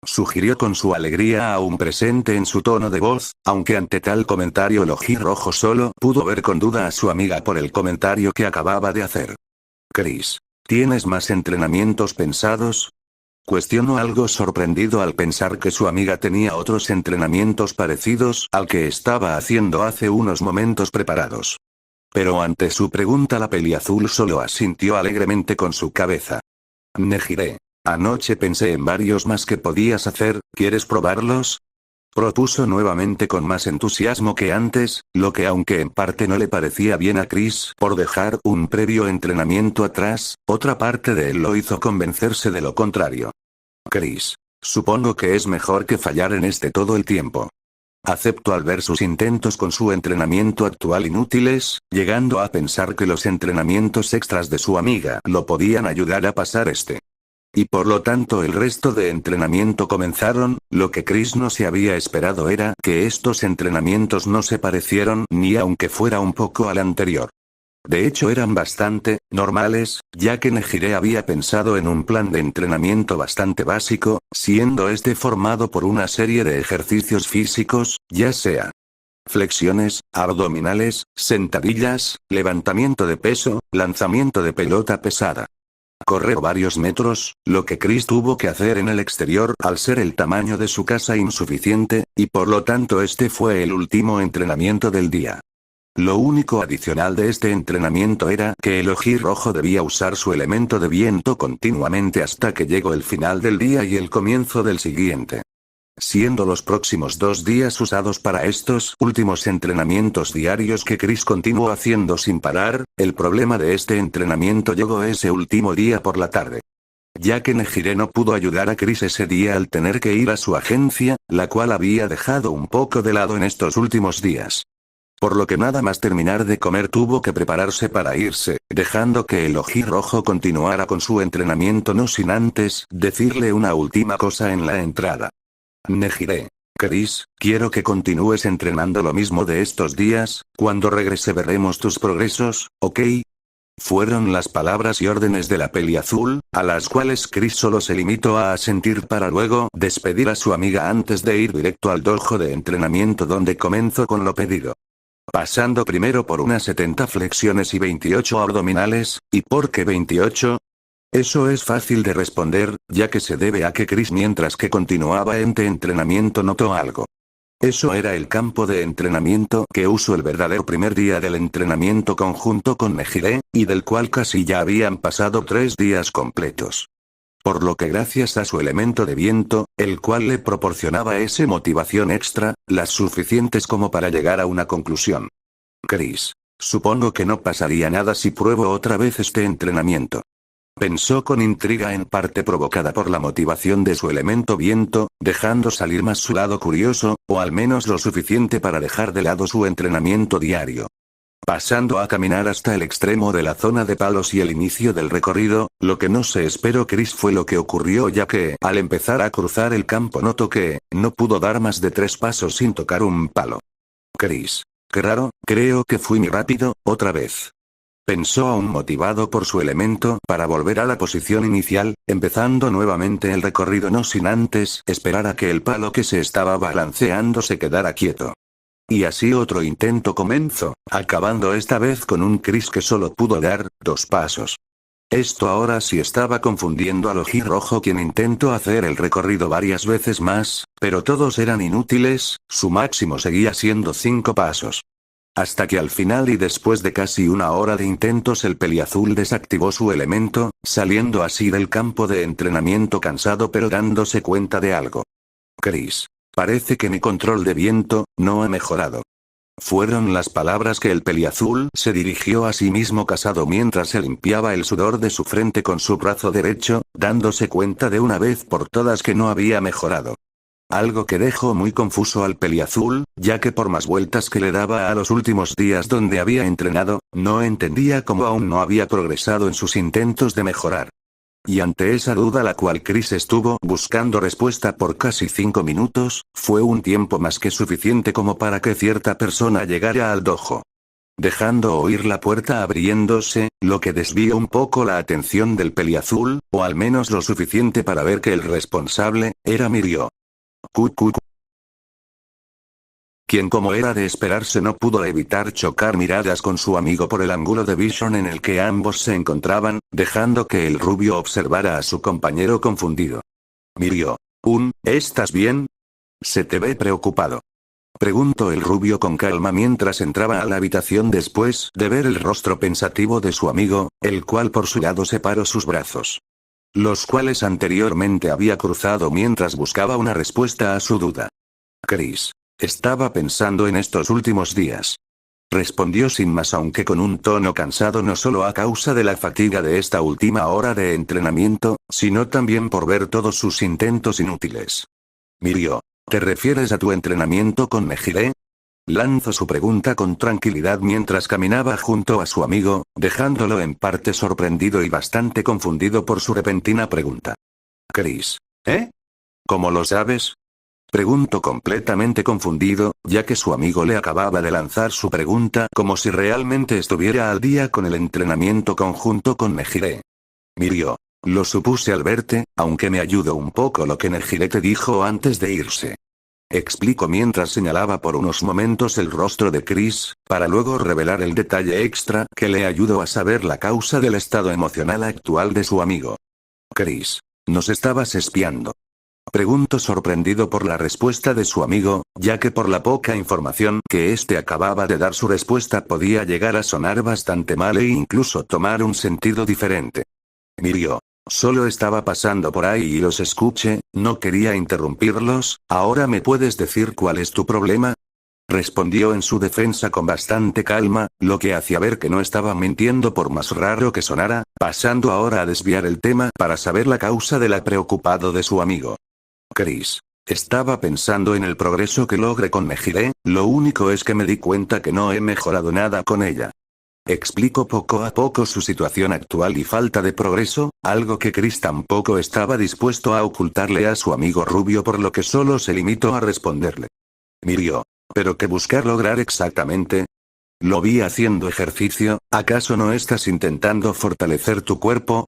[SPEAKER 1] sugirió con su alegría aún presente en su tono de voz, aunque ante tal comentario el Ojirrojo solo pudo ver con duda a su amiga por el comentario que acababa de hacer. Chris, ¿tienes más entrenamientos pensados? Cuestionó algo sorprendido al pensar que su amiga tenía otros entrenamientos parecidos al que estaba haciendo hace unos momentos preparados. Pero ante su pregunta la peliazul solo asintió alegremente con su cabeza. Nejire, anoche pensé en varios más que podías hacer, ¿quieres probarlos? Propuso nuevamente con más entusiasmo que antes, lo que aunque en parte no le parecía bien a Chris por dejar un previo entrenamiento atrás, otra parte de él lo hizo convencerse de lo contrario. Chris, supongo que es mejor que fallar en este todo el tiempo. Aceptó al ver sus intentos con su entrenamiento actual inútiles, llegando a pensar que los entrenamientos extras de su amiga lo podían ayudar a pasar este. Y por lo tanto el resto de entrenamiento comenzaron. Lo que Chris no se había esperado era que estos entrenamientos no se parecieron ni aunque fuera un poco al anterior. De hecho eran bastante normales, ya que Nejire había pensado en un plan de entrenamiento bastante básico, siendo este formado por una serie de ejercicios físicos, ya sea flexiones, abdominales, sentadillas, levantamiento de peso, lanzamiento de pelota pesada, correr varios metros, lo que Chris tuvo que hacer en el exterior al ser el tamaño de su casa insuficiente, y por lo tanto este fue el último entrenamiento del día. Lo único adicional de este entrenamiento era que el Ojirrojo debía usar su elemento de viento continuamente hasta que llegó el final del día y el comienzo del siguiente. Siendo los próximos 2 días usados para estos últimos entrenamientos diarios que Chris continuó haciendo sin parar, el problema de este entrenamiento llegó ese último día por la tarde. Ya que Nejire no pudo ayudar a Chris ese día al tener que ir a su agencia, la cual había dejado un poco de lado en estos últimos días. Por lo que nada más terminar de comer tuvo que prepararse para irse, dejando que el Ojirrojo continuara con su entrenamiento no sin antes decirle una última cosa en la entrada. Nejire. Chris, quiero que continúes entrenando lo mismo de estos días, cuando regrese veremos tus progresos, ¿ok? Fueron las palabras y órdenes de la Peliazul, a las cuales Chris solo se limitó a asentir para luego despedir a su amiga antes de ir directo al dojo de entrenamiento donde comenzó con lo pedido. Pasando primero por unas 70 flexiones y 28 abdominales, ¿y por qué 28? Eso es fácil de responder, ya que se debe a que Chris mientras que continuaba en entrenamiento notó algo. Eso era el campo de entrenamiento que usó el verdadero primer día del entrenamiento conjunto con Nejire, y del cual casi ya habían pasado 3 días completos. Por lo que gracias a su elemento de viento, el cual le proporcionaba esa motivación extra, las suficientes como para llegar a una conclusión. Chris. Supongo que no pasaría nada si pruebo otra vez este entrenamiento. Pensó con intriga en parte provocada por la motivación de su elemento viento, dejando salir más su lado curioso, o al menos lo suficiente para dejar de lado su entrenamiento diario. Pasando a caminar hasta el extremo de la zona de palos y el inicio del recorrido, lo que no se esperó Chris fue lo que ocurrió ya que, al empezar a cruzar el campo notó que, no pudo dar más de 3 pasos sin tocar un palo. Chris. Qué raro, creo que fui muy rápido, otra vez. Pensó aún motivado por su elemento para volver a la posición inicial, empezando nuevamente el recorrido no sin antes esperar a que el palo que se estaba balanceando se quedara quieto. Y así otro intento comenzó, acabando esta vez con un Chris que solo pudo dar 2 pasos. Esto ahora sí estaba confundiendo al Ojirrojo quien intentó hacer el recorrido varias veces más, pero todos eran inútiles, su máximo seguía siendo 5 pasos. Hasta que al final y después de casi 1 hora de intentos el Peliazul desactivó su elemento, saliendo así del campo de entrenamiento cansado pero dándose cuenta de algo. Chris. Parece que mi control de viento no ha mejorado. Fueron las palabras que el Peliazul se dirigió a sí mismo casado mientras se limpiaba el sudor de su frente con su brazo derecho, dándose cuenta de una vez por todas que no había mejorado. Algo que dejó muy confuso al Peliazul, ya que por más vueltas que le daba a los últimos días donde había entrenado, no entendía cómo aún no había progresado en sus intentos de mejorar. Y ante esa duda la cual Chris estuvo buscando respuesta por casi 5 minutos, fue un tiempo más que suficiente como para que cierta persona llegara al dojo. Dejando oír la puerta abriéndose, lo que desvió un poco la atención del Peliazul, o al menos lo suficiente para ver que el responsable era Mirio. Quien como era de esperarse no pudo evitar chocar miradas con su amigo por el ángulo de visión en el que ambos se encontraban, dejando que el rubio observara a su compañero confundido. Mirio. ¿Estás bien? Se te ve preocupado. Preguntó el rubio con calma mientras entraba a la habitación después de ver el rostro pensativo de su amigo, el cual por su lado separó sus brazos. Los cuales anteriormente había cruzado mientras buscaba una respuesta a su duda. Chris. Estaba pensando en estos últimos días. Respondió sin más aunque con un tono cansado no solo a causa de la fatiga de esta última hora de entrenamiento, sino también por ver todos sus intentos inútiles. Mirio. ¿Te refieres a tu entrenamiento con Nejire? Lanzó su pregunta con tranquilidad mientras caminaba junto a su amigo, dejándolo en parte sorprendido y bastante confundido por su repentina pregunta. Chris. ¿Cómo lo sabes? Preguntó completamente confundido, ya que su amigo le acababa de lanzar su pregunta como si realmente estuviera al día con el entrenamiento conjunto con Nejire. Mirio. Lo supuse al verte, aunque me ayudó un poco lo que Nejire te dijo antes de irse. Explicó mientras señalaba por unos momentos el rostro de Chris, para luego revelar el detalle extra que le ayudó a saber la causa del estado emocional actual de su amigo. Chris. Nos estabas espiando. Preguntó sorprendido por la respuesta de su amigo, ya que por la poca información que éste acababa de dar su respuesta podía llegar a sonar bastante mal e incluso tomar un sentido diferente. Mirio. Solo estaba pasando por ahí y los escuché, no quería interrumpirlos. ¿Ahora me puedes decir cuál es tu problema? Respondió en su defensa con bastante calma, lo que hacía ver que no estaba mintiendo por más raro que sonara, pasando ahora a desviar el tema para saber la causa de la preocupado de su amigo. Chris. Estaba pensando en el progreso que logré con Nejire, lo único es que me di cuenta que no he mejorado nada con ella. Explicó poco a poco su situación actual y falta de progreso, algo que Chris tampoco estaba dispuesto a ocultarle a su amigo rubio, por lo que solo se limitó a responderle. Mirio. ¿Pero qué buscar lograr exactamente? Lo vi haciendo ejercicio. ¿Acaso no estás intentando fortalecer tu cuerpo?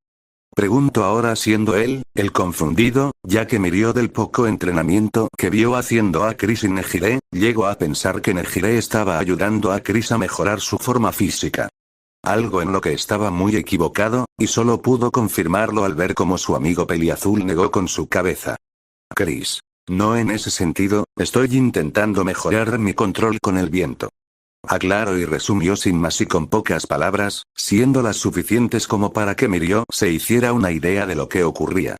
[SPEAKER 1] Preguntó ahora siendo él, el confundido, ya que miró del poco entrenamiento que vio haciendo a Chris y Nejire, llegó a pensar que Nejire estaba ayudando a Chris a mejorar su forma física. Algo en lo que estaba muy equivocado, y solo pudo confirmarlo al ver cómo su amigo peliazul negó con su cabeza. Chris. No en ese sentido, estoy intentando mejorar mi control con el viento. Aclaró y resumió sin más y con pocas palabras, siendo las suficientes como para que Mirio se hiciera una idea de lo que ocurría.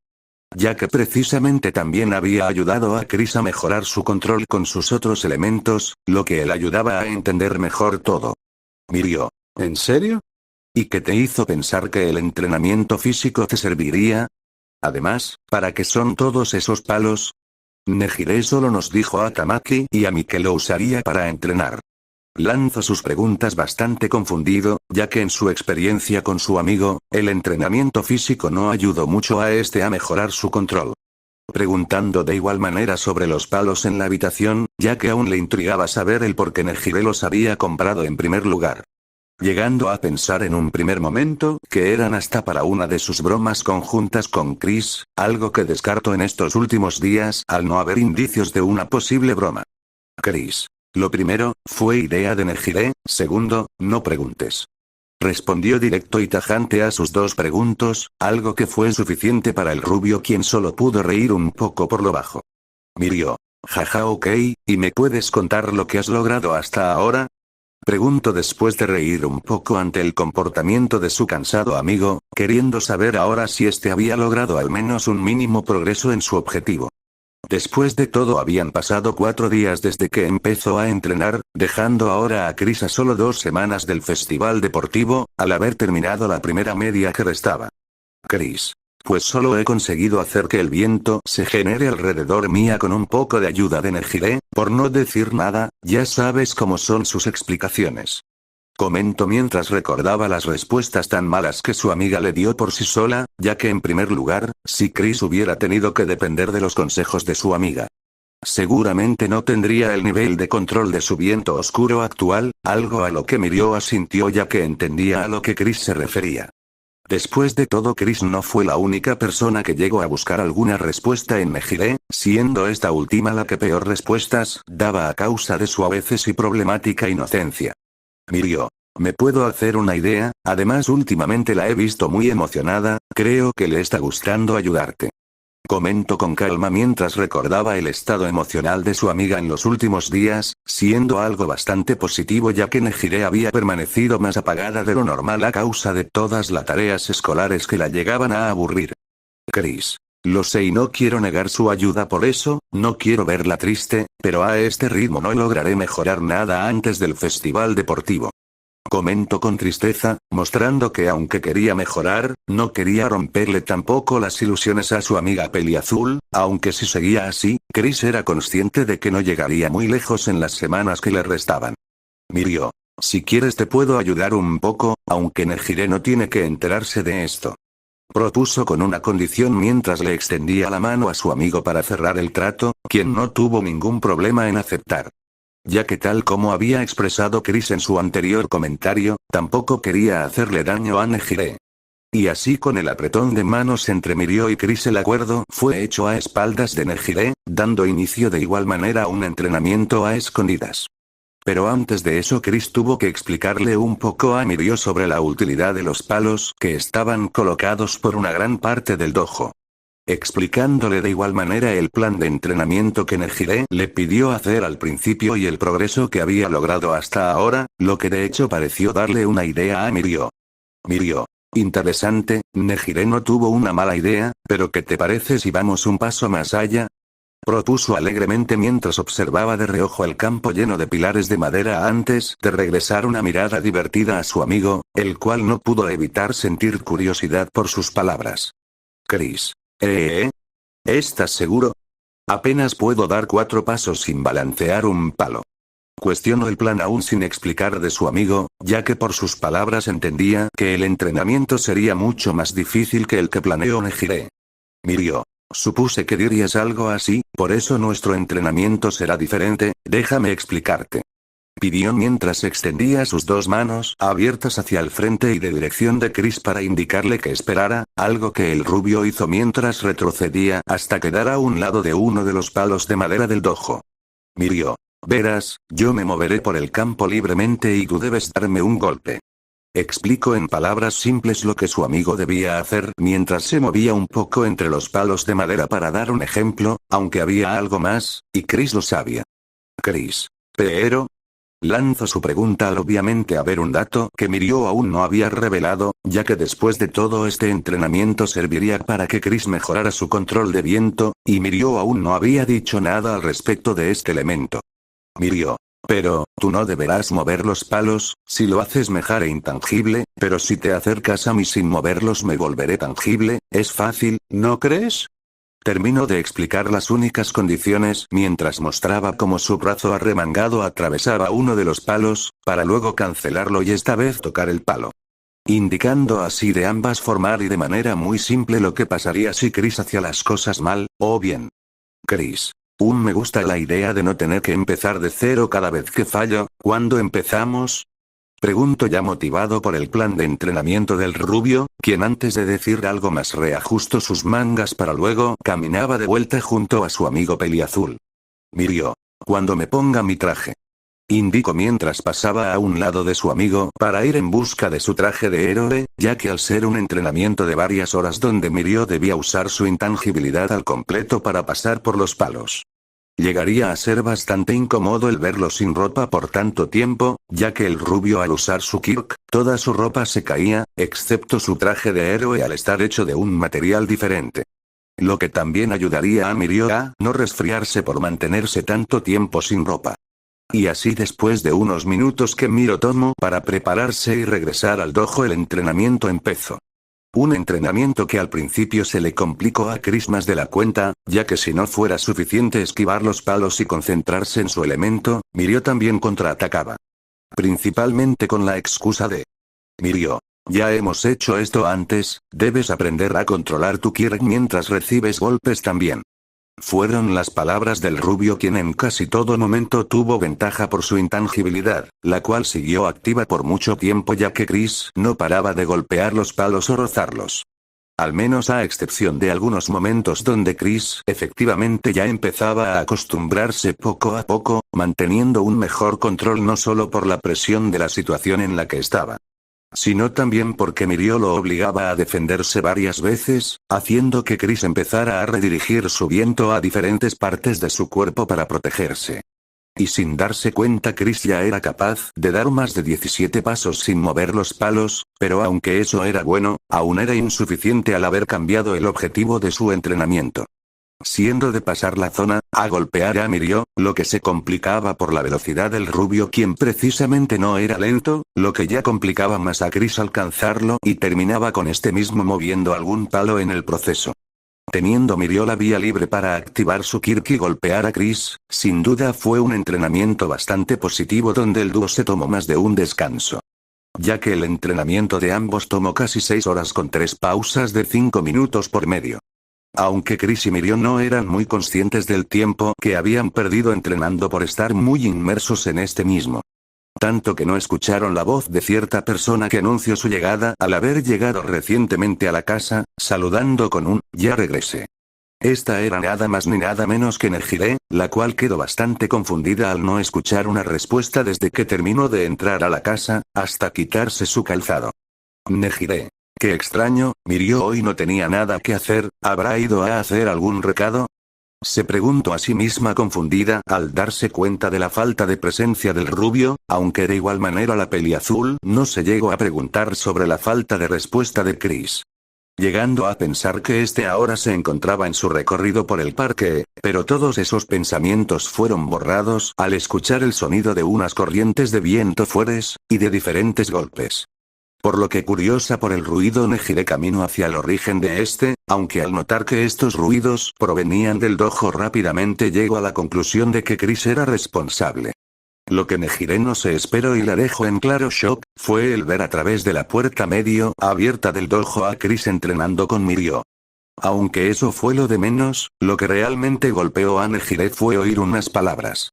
[SPEAKER 1] Ya que precisamente también había ayudado a Chris a mejorar su control con sus otros elementos, lo que él ayudaba a entender mejor todo. Mirio. ¿En serio? ¿Y qué te hizo pensar que el entrenamiento físico te serviría? Además, ¿para qué son todos esos palos? Nejire solo nos dijo a Tamaki y a mí que lo usaría para entrenar. Lanzó sus preguntas bastante confundido, ya que en su experiencia con su amigo, el entrenamiento físico no ayudó mucho a este a mejorar su control. Preguntando de igual manera sobre los palos en la habitación, ya que aún le intrigaba saber el por qué Nejire los había comprado en primer lugar. Llegando a pensar en un primer momento que eran hasta para una de sus bromas conjuntas con Chris, algo que descartó en estos últimos días al no haber indicios de una posible broma. Chris. Lo primero, fue idea de Nejire. Segundo, no preguntes. Respondió directo y tajante a sus dos preguntas, algo que fue suficiente para el rubio, quien solo pudo reír un poco por lo bajo. Mirio. Jaja, ok, ¿y me puedes contar lo que has logrado hasta ahora? Preguntó después de reír un poco ante el comportamiento de su cansado amigo, queriendo saber ahora si este había logrado al menos un mínimo progreso en su objetivo. Después de todo habían pasado 4 días desde que empezó a entrenar, dejando ahora a Chris a solo 2 semanas del festival deportivo, al haber terminado la primera media que restaba. Chris. Pues solo he conseguido hacer que el viento se genere alrededor mía con un poco de ayuda de Nejire, por no decir nada, ya sabes cómo son sus explicaciones. Comentó mientras recordaba las respuestas tan malas que su amiga le dio por sí sola, ya que en primer lugar, si Chris hubiera tenido que depender de los consejos de su amiga, seguramente no tendría el nivel de control de su viento oscuro actual, algo a lo que Mirio asintió ya que entendía a lo que Chris se refería. Después de todo, Chris no fue la única persona que llegó a buscar alguna respuesta en Nejire, siendo esta última la que peor respuestas daba a causa de su a veces y problemática inocencia. Mirio. Me puedo hacer una idea, además últimamente la he visto muy emocionada, creo que le está gustando ayudarte. Comentó con calma mientras recordaba el estado emocional de su amiga en los últimos días, siendo algo bastante positivo ya que Nejire había permanecido más apagada de lo normal a causa de todas las tareas escolares que la llegaban a aburrir. Chris. Lo sé y no quiero negar su ayuda, por eso, no quiero verla triste, pero a este ritmo no lograré mejorar nada antes del festival deportivo. Comentó con tristeza, mostrando que aunque quería mejorar, no quería romperle tampoco las ilusiones a su amiga peliazul, aunque si seguía así, Chris era consciente de que no llegaría muy lejos en las semanas que le restaban. Mirio. Si quieres te puedo ayudar un poco, aunque Nejire no tiene que enterarse de esto. Propuso con una condición mientras le extendía la mano a su amigo para cerrar el trato, quien no tuvo ningún problema en aceptar. Ya que tal como había expresado Chris en su anterior comentario, tampoco quería hacerle daño a Nejire. Y así con el apretón de manos entre Mirio y Chris el acuerdo fue hecho a espaldas de Nejire, dando inicio de igual manera a un entrenamiento a escondidas. Pero antes de eso Chris tuvo que explicarle un poco a Mirio sobre la utilidad de los palos que estaban colocados por una gran parte del dojo. explicándole de igual manera el plan de entrenamiento que Nejire le pidió hacer al principio y el progreso que había logrado hasta ahora, lo que de hecho pareció darle una idea a Mirio. Mirio. Interesante, Nejire no tuvo una mala idea, pero ¿qué te parece si vamos un paso más allá? Propuso alegremente mientras observaba de reojo el campo lleno de pilares de madera antes de regresar una mirada divertida a su amigo, el cual no pudo evitar sentir curiosidad por sus palabras. Chris. ¿Estás seguro? Apenas puedo dar 4 pasos sin balancear un palo. Cuestionó el plan aún sin explicar de su amigo, ya que por sus palabras entendía que el entrenamiento sería mucho más difícil que el que planeó Nejire. Mirio. Supuse que dirías algo así, por eso nuestro entrenamiento será diferente, déjame explicarte. Pidió mientras extendía sus 2 manos abiertas hacia el frente y de dirección de Chris para indicarle que esperara, algo que el rubio hizo mientras retrocedía hasta quedar a un lado de uno de los palos de madera del dojo. Mirio. Verás, yo me moveré por el campo libremente y tú debes darme un golpe. Explicó en palabras simples lo que su amigo debía hacer mientras se movía un poco entre los palos de madera para dar un ejemplo, aunque había algo más, y Chris lo sabía. Chris. ¿Pero? Lanzó su pregunta al obviamente haber un dato que Mirio aún no había revelado, ya que después de todo este entrenamiento serviría para que Chris mejorara su control de viento, y Mirio aún no había dicho nada al respecto de este elemento. Mirio. Pero, tú no deberás mover los palos, si lo haces me haré intangible, pero si te acercas a mí sin moverlos me volveré tangible, es fácil, ¿no crees? Terminó de explicar las únicas condiciones mientras mostraba cómo su brazo arremangado atravesaba uno de los palos, para luego cancelarlo y esta vez tocar el palo. Indicando así de ambas formar y de manera muy simple lo que pasaría si Chris hacía las cosas mal, o bien. Chris. Me gusta la idea de no tener que empezar de cero cada vez que fallo, ¿cuándo empezamos? Pregunto ya motivado por el plan de entrenamiento del rubio, quien antes de decir algo más reajustó sus mangas para luego caminaba de vuelta junto a su amigo peliazul. Mirio. Cuando me ponga mi traje. Indicó mientras pasaba a un lado de su amigo para ir en busca de su traje de héroe, ya que al ser un entrenamiento de varias horas donde Mirio debía usar su intangibilidad al completo para pasar por los palos. Llegaría a ser bastante incómodo el verlo sin ropa por tanto tiempo, ya que el rubio al usar su kirk, toda su ropa se caía, excepto su traje de héroe al estar hecho de un material diferente. Lo que también ayudaría a Mirio a no resfriarse por mantenerse tanto tiempo sin ropa. Y así después de unos minutos que Mirio tomó para prepararse y regresar al dojo el entrenamiento empezó. Un entrenamiento que al principio se le complicó a Chris más de la cuenta, ya que si no fuera suficiente esquivar los palos y concentrarse en su elemento, Mirio también contraatacaba. Principalmente con la excusa de: Mirio, ya hemos hecho esto antes, debes aprender a controlar tu kirk mientras recibes golpes también. Fueron las palabras del rubio quien en casi todo momento tuvo ventaja por su intangibilidad, la cual siguió activa por mucho tiempo ya que Chris no paraba de golpear los palos o rozarlos. Al menos a excepción de algunos momentos donde Chris efectivamente ya empezaba a acostumbrarse poco a poco, manteniendo un mejor control no solo por la presión de la situación en la que estaba, sino también porque Mirio lo obligaba a defenderse varias veces, haciendo que Chris empezara a redirigir su viento a diferentes partes de su cuerpo para protegerse. Y sin darse cuenta Chris ya era capaz de dar más de 17 pasos sin mover los palos, pero aunque eso era bueno, aún era insuficiente al haber cambiado el objetivo de su entrenamiento. Siendo de pasar la zona, a golpear a Mirio, lo que se complicaba por la velocidad del rubio quien precisamente no era lento, lo que ya complicaba más a Chris alcanzarlo y terminaba con este mismo moviendo algún palo en el proceso. Teniendo Mirio la vía libre para activar su kirk y golpear a Chris, sin duda fue un entrenamiento bastante positivo donde el dúo se tomó más de un descanso. Ya que el entrenamiento de ambos tomó casi 6 horas con 3 pausas de 5 minutos por medio. Aunque Chris y Mirio no eran muy conscientes del tiempo que habían perdido entrenando por estar muy inmersos en este mismo. Tanto que no escucharon la voz de cierta persona que anunció su llegada al haber llegado recientemente a la casa, saludando con un «ya regresé». Esta era nada más ni nada menos que Nejire, la cual quedó bastante confundida al no escuchar una respuesta desde que terminó de entrar a la casa, hasta quitarse su calzado. Nejire. Qué extraño, Mirio hoy no tenía nada que hacer, ¿habrá ido a hacer algún recado? Se preguntó a sí misma confundida al darse cuenta de la falta de presencia del rubio, aunque de igual manera la peliazul no se llegó a preguntar sobre la falta de respuesta de Chris. Llegando a pensar que este ahora se encontraba en su recorrido por el parque, pero todos esos pensamientos fueron borrados al escuchar el sonido de unas corrientes de viento fuertes, y de diferentes golpes. Por lo que curiosa por el ruido giré camino hacia el origen de este, aunque al notar que estos ruidos provenían del dojo rápidamente llego a la conclusión de que Chris era responsable. Lo que Nejire no se esperó y la dejó en claro shock, fue el ver a través de la puerta medio abierta del dojo a Chris entrenando con Mirio. Aunque eso fue lo de menos, lo que realmente golpeó a Nejire fue oír unas palabras.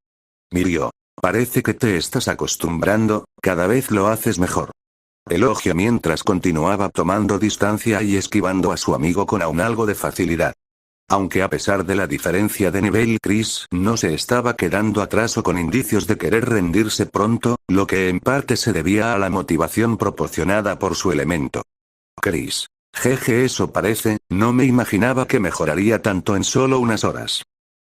[SPEAKER 1] Mirio, parece que te estás acostumbrando, cada vez lo haces mejor. Elogio mientras continuaba tomando distancia y esquivando a su amigo con aún algo de facilidad. Aunque a pesar de la diferencia de nivel Chris no se estaba quedando atrás o con indicios de querer rendirse pronto, lo que en parte se debía a la motivación proporcionada por su elemento. Chris. Jeje, eso parece, no me imaginaba que mejoraría tanto en solo unas horas.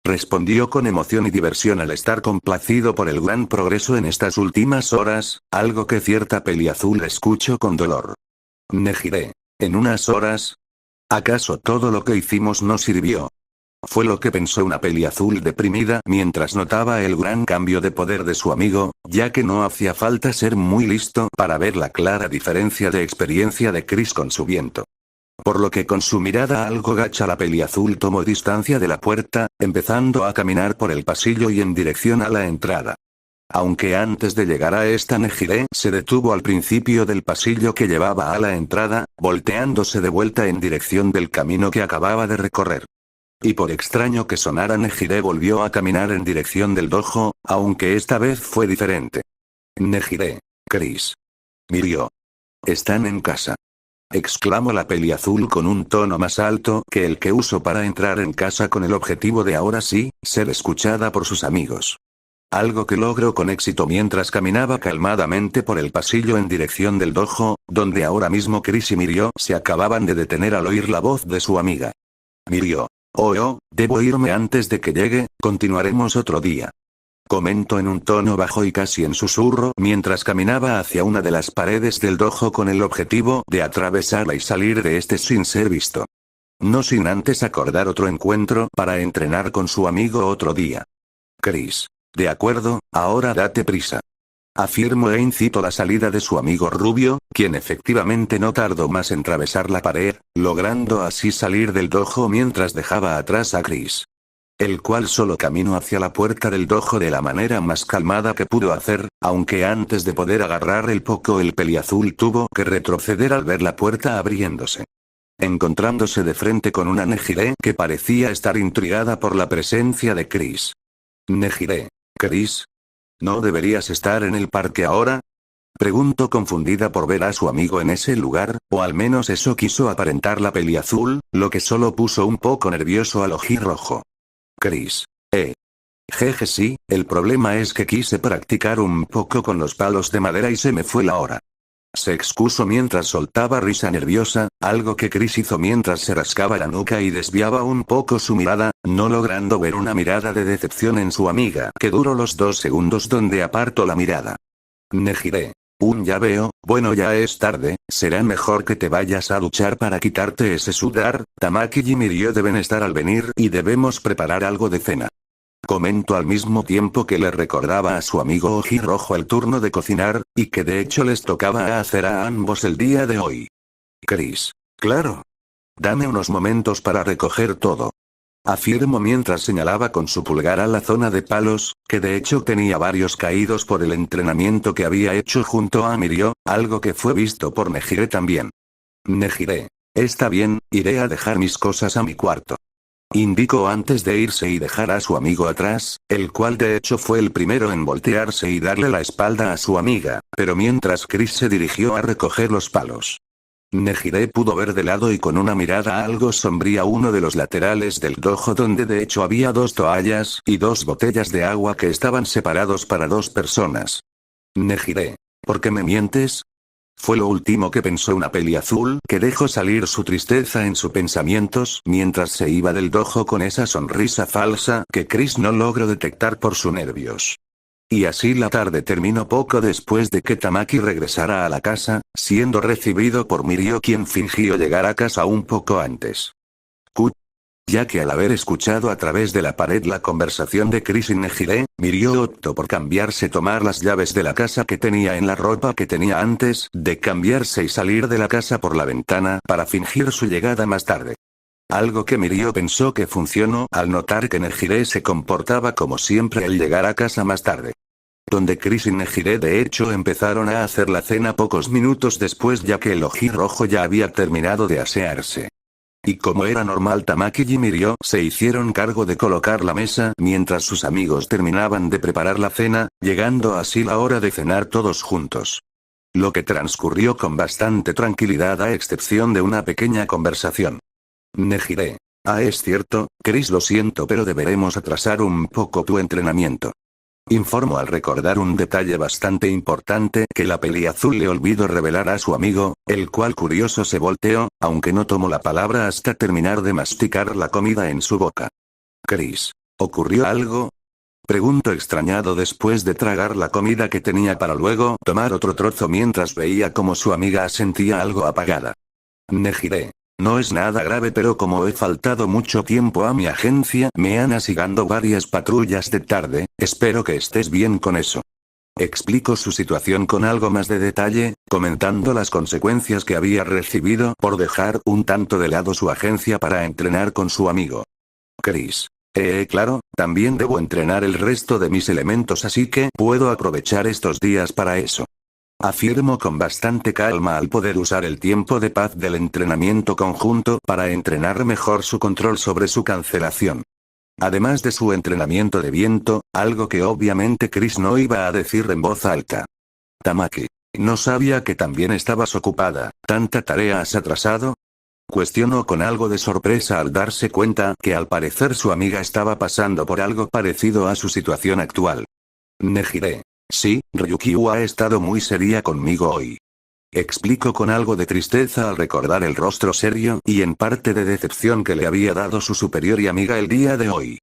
[SPEAKER 1] Respondió con emoción y diversión al estar complacido por el gran progreso en estas últimas horas, algo que cierta peliazul escuchó con dolor. Nejire. ¿En unas horas? ¿Acaso todo lo que hicimos no sirvió? Fue lo que pensó una peliazul deprimida mientras notaba el gran cambio de poder de su amigo, ya que no hacía falta ser muy listo para ver la clara diferencia de experiencia de Chris con su viento. Por lo que con su mirada algo gacha la peliazul tomó distancia de la puerta, empezando a caminar por el pasillo y en dirección a la entrada. Aunque antes de llegar a esta Nejire se detuvo al principio del pasillo que llevaba a la entrada, volteándose de vuelta en dirección del camino que acababa de recorrer. Y por extraño que sonara Nejire volvió a caminar en dirección del dojo, aunque esta vez fue diferente. Nejire. Chris. Mirio. Están en casa. Exclamó la peliazul con un tono más alto que el que usó para entrar en casa con el objetivo de ahora sí, ser escuchada por sus amigos. Algo que logró con éxito mientras caminaba calmadamente por el pasillo en dirección del dojo, donde ahora mismo Chris y Mirio se acababan de detener al oír la voz de su amiga. Mirio. Oh, debo irme antes de que llegue, continuaremos otro día. Comentó en un tono bajo y casi en susurro mientras caminaba hacia una de las paredes del dojo con el objetivo de atravesarla y salir de este sin ser visto. No sin antes acordar otro encuentro para entrenar con su amigo otro día. Chris. De acuerdo, ahora date prisa. Afirmó e incitó la salida de su amigo rubio, quien efectivamente no tardó más en atravesar la pared, logrando así salir del dojo mientras dejaba atrás a Chris. El cual solo caminó hacia la puerta del dojo de la manera más calmada que pudo hacer, aunque antes de poder agarrar el poco el peliazul tuvo que retroceder al ver la puerta abriéndose. Encontrándose de frente con una Nejire que parecía estar intrigada por la presencia de Chris. Nejire. Chris. ¿No deberías estar en el parque ahora? Preguntó confundida por ver a su amigo en ese lugar, o al menos eso quiso aparentar la peliazul, lo que solo puso un poco nervioso al ojirrojo. Chris. Jeje sí, el problema es que quise practicar un poco con los palos de madera y se me fue la hora. Se excusó mientras soltaba risa nerviosa, algo que Chris hizo mientras se rascaba la nuca y desviaba un poco su mirada, no logrando ver una mirada de decepción en su amiga que duró los 2 segundos donde apartó la mirada. Nejire. Ya veo, bueno ya es tarde, será mejor que te vayas a duchar para quitarte ese sudor, Tamaki y Mirio deben estar al venir y debemos preparar algo de cena. Comentó al mismo tiempo que le recordaba a su amigo ojirrojo el turno de cocinar, y que de hecho les tocaba hacer a ambos el día de hoy. Chris. Claro. Dame unos momentos para recoger todo. Afirmó mientras señalaba con su pulgar a la zona de palos, que de hecho tenía varios caídos por el entrenamiento que había hecho junto a Mirio, algo que fue visto por Nejire también. Nejire. Está bien, iré a dejar mis cosas a mi cuarto. Indicó antes de irse y dejar a su amigo atrás, el cual de hecho fue el primero en voltearse y darle la espalda a su amiga, pero mientras Chris se dirigió a recoger los palos. Nejire pudo ver de lado y con una mirada algo sombría uno de los laterales del dojo donde de hecho había 2 toallas y 2 botellas de agua que estaban separados para 2 personas. Nejire. ¿Por qué me mientes? Fue lo último que pensó una peliazul que dejó salir su tristeza en sus pensamientos mientras se iba del dojo con esa sonrisa falsa que Chris no logró detectar por sus nervios. Y así la tarde terminó poco después de que Tamaki regresara a la casa, siendo recibido por Mirio, quien fingió llegar a casa un poco antes. Ya que al haber escuchado a través de la pared la conversación de Chris y Nejire, Mirio optó por cambiarse, tomar las llaves de la casa que tenía en la ropa que tenía antes de cambiarse y salir de la casa por la ventana para fingir su llegada más tarde. Algo que Mirio pensó que funcionó al notar que Nejire se comportaba como siempre al llegar a casa más tarde. Donde Chris y Nejire de hecho empezaron a hacer la cena pocos minutos después, ya que el oji rojo ya había terminado de asearse. Y como era normal, Tamaki y Mirio se hicieron cargo de colocar la mesa mientras sus amigos terminaban de preparar la cena, llegando así la hora de cenar todos juntos. Lo que transcurrió con bastante tranquilidad a excepción de una pequeña conversación. Nejire. Es cierto, Chris, lo siento, pero deberemos atrasar un poco tu entrenamiento. Informó al recordar un detalle bastante importante que la peliazul le olvidó revelar a su amigo, el cual curioso se volteó, aunque no tomó la palabra hasta terminar de masticar la comida en su boca. Chris, ¿ocurrió algo? Preguntó extrañado después de tragar la comida que tenía para luego tomar otro trozo mientras veía como su amiga asentía algo apagada. Nejire. No es nada grave, pero como he faltado mucho tiempo a mi agencia, me han asignado varias patrullas de tarde, espero que estés bien con eso. Explicó su situación con algo más de detalle, comentando las consecuencias que había recibido por dejar un tanto de lado su agencia para entrenar con su amigo. Chris. Claro, también debo entrenar el resto de mis elementos, así que puedo aprovechar estos días para eso. Afirmó con bastante calma al poder usar el tiempo de paz del entrenamiento conjunto para entrenar mejor su control sobre su cancelación. Además de su entrenamiento de viento, algo que obviamente Chris no iba a decir en voz alta. Tamaki. No sabía que también estabas ocupada, ¿tanta tarea has atrasado? Cuestionó con algo de sorpresa al darse cuenta que al parecer su amiga estaba pasando por algo parecido a su situación actual. Nejire. Sí, Ryukyu ha estado muy seria conmigo hoy. Explicó con algo de tristeza al recordar el rostro serio y en parte de decepción que le había dado su superior y amiga el día de hoy.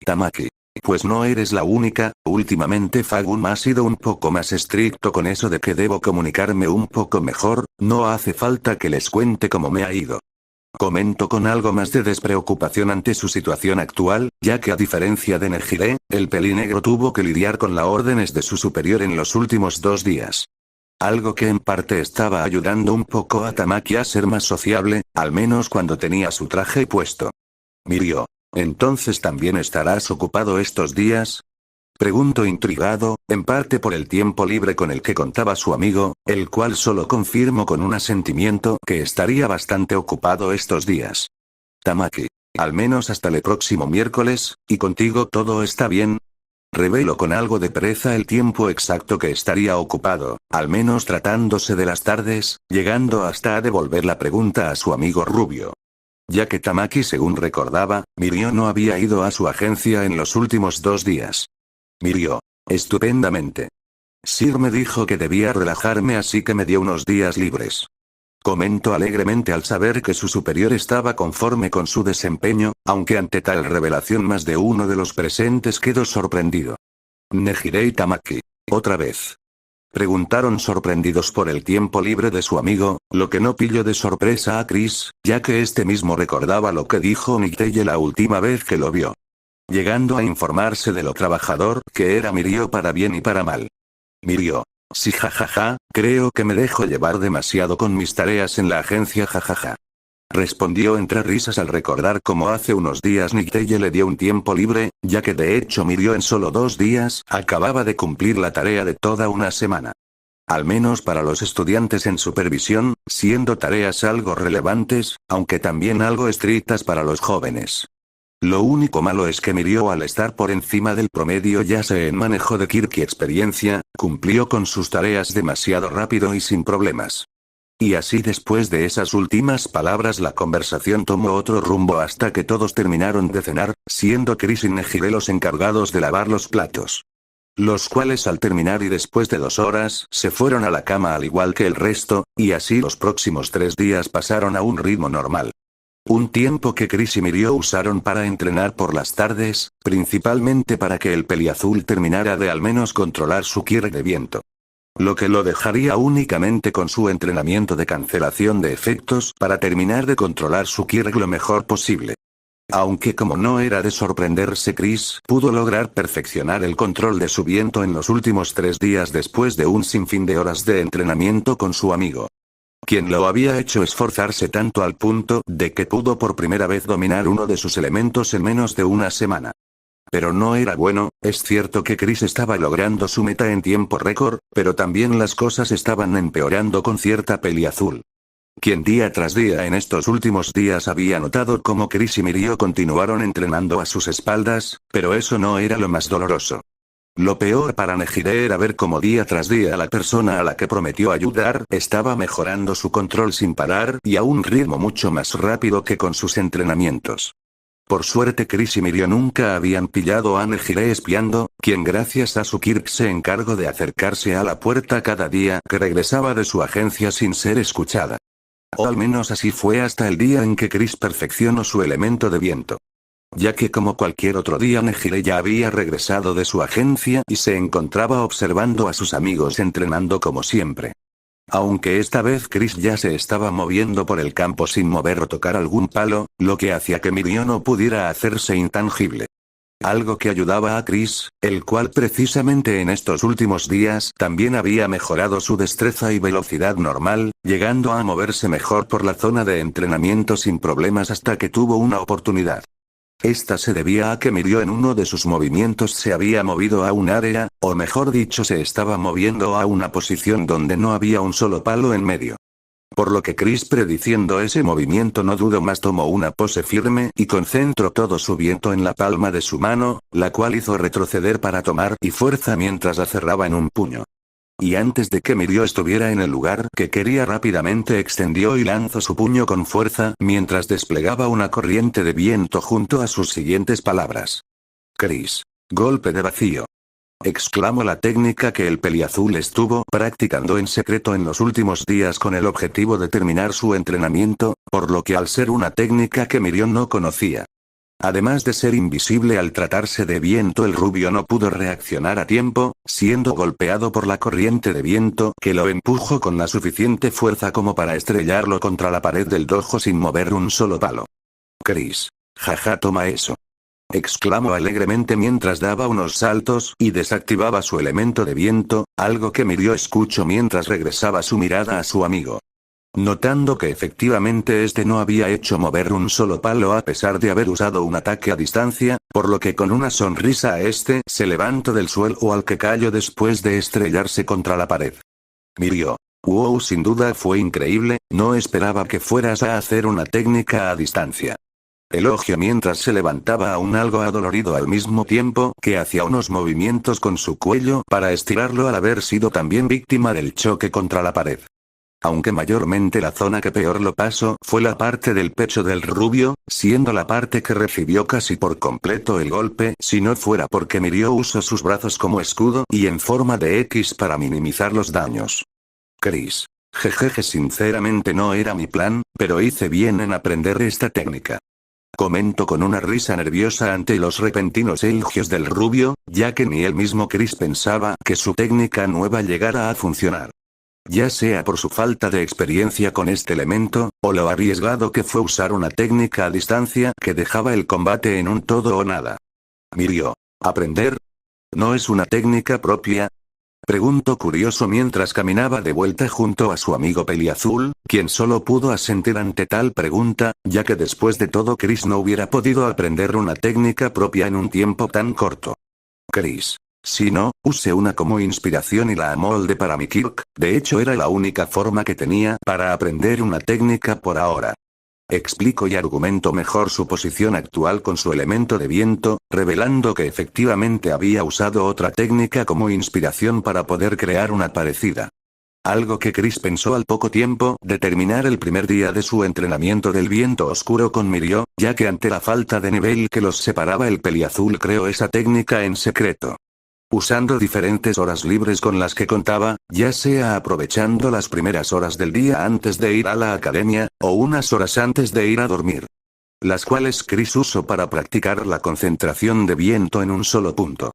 [SPEAKER 1] Tamaki. Pues no eres la única, últimamente Fagum ha sido un poco más estricto con eso de que debo comunicarme un poco mejor, no hace falta que les cuente cómo me ha ido. Comentó con algo más de despreocupación ante su situación actual, ya que a diferencia de Nejire, el pelinegro tuvo que lidiar con las órdenes de su superior en los últimos 2 días. Algo que en parte estaba ayudando un poco a Tamaki a ser más sociable, al menos cuando tenía su traje puesto. Mirio. ¿Entonces también estarás ocupado estos días? Preguntó intrigado, en parte por el tiempo libre con el que contaba su amigo, el cual solo confirmó con un asentimiento que estaría bastante ocupado estos días. Tamaki. Al menos hasta el próximo miércoles, ¿y contigo todo está bien? Reveló con algo de pereza el tiempo exacto que estaría ocupado, al menos tratándose de las tardes, llegando hasta a devolver la pregunta a su amigo rubio. Ya que Tamaki, según recordaba, Mirio no había ido a su agencia en los últimos 2 días. Mirio. Estupendamente. Sir me dijo que debía relajarme, así que me dio unos días libres. Comentó alegremente al saber que su superior estaba conforme con su desempeño, aunque ante tal revelación más de uno de los presentes quedó sorprendido. Nejire y Tamaki. ¿Otra vez? Preguntaron sorprendidos por el tiempo libre de su amigo, lo que no pilló de sorpresa a Chris, ya que este mismo recordaba lo que dijo Nikiteye la última vez que lo vio. Llegando a informarse de lo trabajador que era Mirio para bien y para mal. Mirio. Sí, jajaja, creo que me dejo llevar demasiado con mis tareas en la agencia, jajaja. Respondió entre risas al recordar cómo hace unos días Nikiteye le dio un tiempo libre, ya que de hecho Mirio en solo 2 días acababa de cumplir la tarea de toda una semana. Al menos para los estudiantes en supervisión, siendo tareas algo relevantes, aunque también algo estrictas para los jóvenes. Lo único malo es que Mirio, al estar por encima del promedio ya sea en manejo de Kirk y experiencia, cumplió con sus tareas demasiado rápido y sin problemas. Y así después de esas últimas palabras la conversación tomó otro rumbo hasta que todos terminaron de cenar, siendo Chris y Nejire los encargados de lavar los platos. Los cuales al terminar y después de 2 horas, se fueron a la cama al igual que el resto, y así los próximos 3 días pasaron a un ritmo normal. Un tiempo que Chris y Mirio usaron para entrenar por las tardes, principalmente para que el peliazul terminara de al menos controlar su quirk de viento. Lo que lo dejaría únicamente con su entrenamiento de cancelación de efectos para terminar de controlar su quirk lo mejor posible. Aunque como no era de sorprenderse, Chris pudo lograr perfeccionar el control de su viento en los últimos 3 días después de un sinfín de horas de entrenamiento con su amigo, quien lo había hecho esforzarse tanto al punto de que pudo por primera vez dominar uno de sus elementos en menos de una semana. Pero no era bueno. Es cierto que Chris estaba logrando su meta en tiempo récord, pero también las cosas estaban empeorando con cierta peliazul, quien día tras día en estos últimos días había notado cómo Chris y Mirio continuaron entrenando a sus espaldas, pero eso no era lo más doloroso. Lo peor para Nejire era ver cómo día tras día la persona a la que prometió ayudar estaba mejorando su control sin parar y a un ritmo mucho más rápido que con sus entrenamientos. Por suerte Chris y Mirio nunca habían pillado a Nejire espiando, quien gracias a su quirk se encargó de acercarse a la puerta cada día que regresaba de su agencia sin ser escuchada. O al menos así fue hasta el día en que Chris perfeccionó su elemento de viento. Ya que como cualquier otro día Nejire ya había regresado de su agencia y se encontraba observando a sus amigos entrenando como siempre. Aunque esta vez Chris ya se estaba moviendo por el campo sin mover o tocar algún palo, lo que hacía que Mirio no pudiera hacerse intangible. Algo que ayudaba a Chris, el cual precisamente en estos últimos días también había mejorado su destreza y velocidad normal, llegando a moverse mejor por la zona de entrenamiento sin problemas hasta que tuvo una oportunidad. Esta se debía a que Mirio en uno de sus movimientos se había movido a un área, o mejor dicho se estaba moviendo a una posición donde no había un solo palo en medio. Por lo que Chris, prediciendo ese movimiento, no dudó más, tomó una pose firme y concentró todo su viento en la palma de su mano, la cual hizo retroceder para tomar y fuerza mientras la cerraba en un puño. Y antes de que Mirio estuviera en el lugar que quería, rápidamente extendió y lanzó su puño con fuerza mientras desplegaba una corriente de viento junto a sus siguientes palabras. Chris. Golpe de vacío. Exclamó la técnica que el peliazul estuvo practicando en secreto en los últimos días con el objetivo de terminar su entrenamiento, por lo que al ser una técnica que Mirio no conocía, además de ser invisible al tratarse de viento, el rubio no pudo reaccionar a tiempo, siendo golpeado por la corriente de viento que lo empujó con la suficiente fuerza como para estrellarlo contra la pared del dojo sin mover un solo palo. Chris. Jaja, toma eso. Exclamó alegremente mientras daba unos saltos y desactivaba su elemento de viento, algo que Mirio escuchó mientras regresaba su mirada a su amigo. Notando que efectivamente este no había hecho mover un solo palo a pesar de haber usado un ataque a distancia, por lo que con una sonrisa a este se levantó del suelo al que cayó después de estrellarse contra la pared. Mirio. Wow, sin duda fue increíble, no esperaba que fueras a hacer una técnica a distancia. Elogió mientras se levantaba aún algo adolorido al mismo tiempo que hacía unos movimientos con su cuello para estirarlo al haber sido también víctima del choque contra la pared. Aunque mayormente la zona que peor lo pasó fue la parte del pecho del rubio, siendo la parte que recibió casi por completo el golpe, si no fuera porque Mirio usó sus brazos como escudo y en forma de X para minimizar los daños. Chris. Jejeje, sinceramente no era mi plan, pero hice bien en aprender esta técnica. Comentó con una risa nerviosa ante los repentinos elogios del rubio, ya que ni él mismo Chris pensaba que su técnica nueva llegara a funcionar. Ya sea por su falta de experiencia con este elemento, o lo arriesgado que fue usar una técnica a distancia que dejaba el combate en un todo o nada. Mirio. ¿Aprender? ¿No es una técnica propia? Preguntó curioso mientras caminaba de vuelta junto a su amigo peliazul, quien solo pudo asentir ante tal pregunta, ya que después de todo Chris no hubiera podido aprender una técnica propia en un tiempo tan corto. Chris. Si no, usé una como inspiración y la amoldé para mi quirk, de hecho era la única forma que tenía para aprender una técnica por ahora. Explico y argumento mejor su posición actual con su elemento de viento, revelando que efectivamente había usado otra técnica como inspiración para poder crear una parecida. Algo que Chris pensó al poco tiempo de terminar el primer día de su entrenamiento del viento oscuro con Mirio, ya que ante la falta de nivel que los separaba el peliazul creó esa técnica en secreto. usando diferentes horas libres con las que contaba, ya sea aprovechando las primeras horas del día antes de ir a la academia, o unas horas antes de ir a dormir. Las cuales Chris usó para practicar la concentración de viento en un solo punto.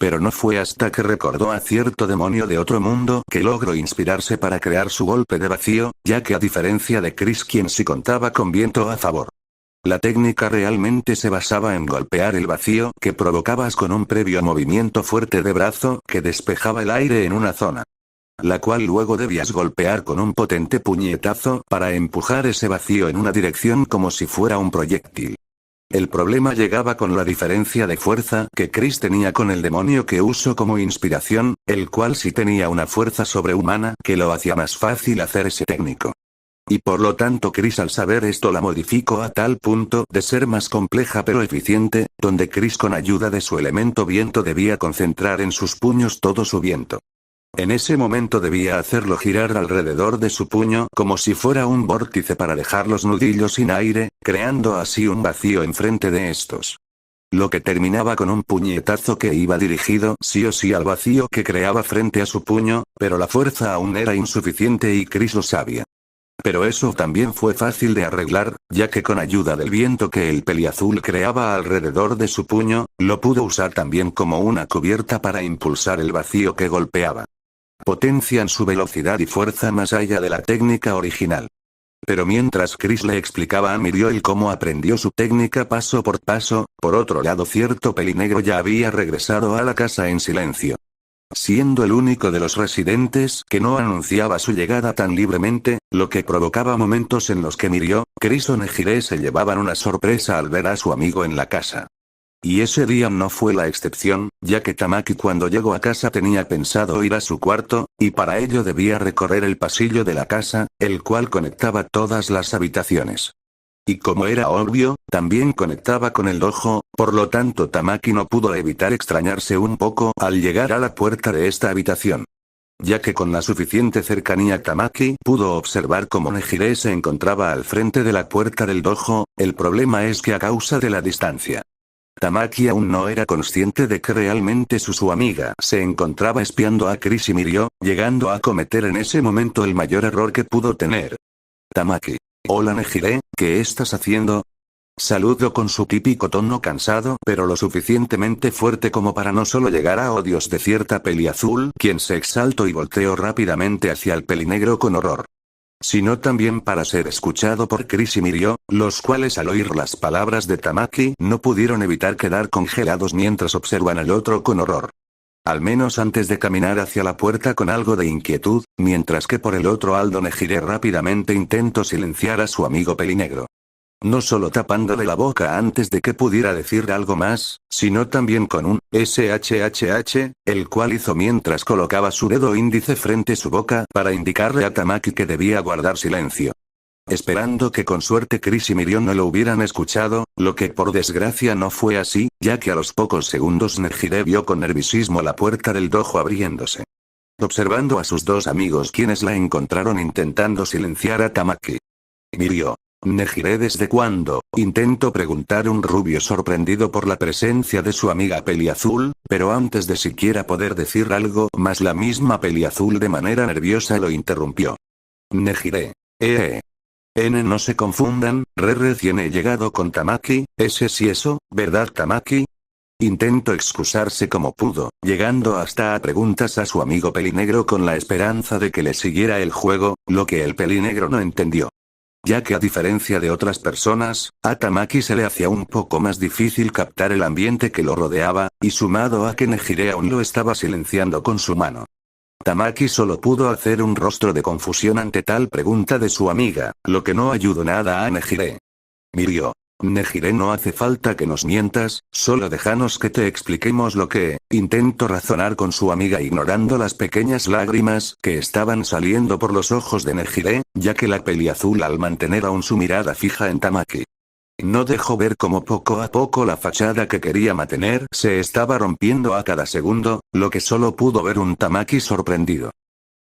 [SPEAKER 1] Pero no fue hasta que recordó a cierto demonio de otro mundo que logró inspirarse para crear su golpe de vacío, ya que a diferencia de Chris, quien sí contaba con viento a favor. La técnica realmente se basaba en golpear el vacío que provocabas con un previo movimiento fuerte de brazo que despejaba el aire en una zona. La cual luego debías golpear con un potente puñetazo para empujar ese vacío en una dirección como si fuera un proyectil. El problema llegaba con la diferencia de fuerza que Chris tenía con el demonio que usó como inspiración, el cual sí tenía una fuerza sobrehumana que lo hacía más fácil hacer ese técnico. Y por lo tanto Chris al saber esto la modificó a tal punto de ser más compleja pero eficiente, donde Chris con ayuda de su elemento viento debía concentrar en sus puños todo su viento. En ese momento debía hacerlo girar alrededor de su puño como si fuera un vórtice para dejar los nudillos sin aire, creando así un vacío enfrente de estos. Lo que terminaba con un puñetazo que iba dirigido sí o sí al vacío que creaba frente a su puño, pero la fuerza aún era insuficiente y Chris lo sabía. Pero eso también fue fácil de arreglar, ya que con ayuda del viento que el peliazul creaba alrededor de su puño, lo pudo usar también como una cubierta para impulsar el vacío que golpeaba. Potencian su velocidad y fuerza más allá de la técnica original. Pero mientras Chris le explicaba a Miriel cómo aprendió su técnica paso por paso, por otro lado cierto pelinegro ya había regresado a la casa en silencio. Siendo el único de los residentes que no anunciaba su llegada tan libremente, lo que provocaba momentos en los que Mirio, Chris o Nejire se llevaban una sorpresa al ver a su amigo en la casa. Y ese día no fue la excepción, ya que Tamaki cuando llegó a casa tenía pensado ir a su cuarto, y para ello debía recorrer el pasillo de la casa, el cual conectaba todas las habitaciones. Y como era obvio, también conectaba con el dojo, por lo tanto Tamaki no pudo evitar extrañarse un poco al llegar a la puerta de esta habitación. Ya que con la suficiente cercanía Tamaki pudo observar cómo Nejire se encontraba al frente de la puerta del dojo, el problema es que a causa de la distancia. Tamaki aún no era consciente de que realmente su amiga se encontraba espiando a Chris y Mirio, llegando a cometer en ese momento el mayor error que pudo tener. Tamaki. Hola Nejire, ¿qué estás haciendo? Saludó con su típico tono cansado pero lo suficientemente fuerte como para no solo llegar a odios de cierta peliazul, quien se exaltó y volteó rápidamente hacia el pelinegro con horror. Sino también para ser escuchado por Chris y Mirio, los cuales al oír las palabras de Tamaki no pudieron evitar quedar congelados mientras observan al otro con horror. Al menos antes de caminar hacia la puerta con algo de inquietud, mientras que por el otro Aldo Nejire rápidamente intentó silenciar a su amigo pelinegro. No solo tapándole la boca antes de que pudiera decir algo más, sino también con un SHHH, el cual hizo mientras colocaba su dedo índice frente a su boca para indicarle a Tamaki que debía guardar silencio. Esperando que con suerte Chris y Mirio no lo hubieran escuchado, lo que por desgracia no fue así, ya que a los pocos segundos Nejire vio con nerviosismo la puerta del dojo abriéndose. Observando a sus dos amigos quienes la encontraron intentando silenciar a Tamaki. Mirio. Nejire ¿desde cuándo? Intentó preguntar un rubio sorprendido por la presencia de su amiga peliazul, pero antes de siquiera poder decir algo más la misma peliazul de manera nerviosa lo interrumpió. Nejire. No se confundan, recién he llegado con Tamaki, ese sí eso, ¿verdad Tamaki? Intentó excusarse como pudo, llegando hasta a preguntas a su amigo pelinegro con la esperanza de que le siguiera el juego, lo que el pelinegro no entendió. Ya que a diferencia de otras personas, a Tamaki se le hacía un poco más difícil captar el ambiente que lo rodeaba, y sumado a que Nejire aún lo estaba silenciando con su mano. Tamaki solo pudo hacer un rostro de confusión ante tal pregunta de su amiga, lo que no ayudó nada a Nejire. Mirio. Nejire no hace falta que nos mientas, solo déjanos que te expliquemos lo que, intentó razonar con su amiga ignorando las pequeñas lágrimas que estaban saliendo por los ojos de Nejire, ya que la peliazul al mantener aún su mirada fija en Tamaki. No dejó ver cómo poco a poco la fachada que quería mantener se estaba rompiendo a cada segundo, lo que solo pudo ver un Tamaki sorprendido.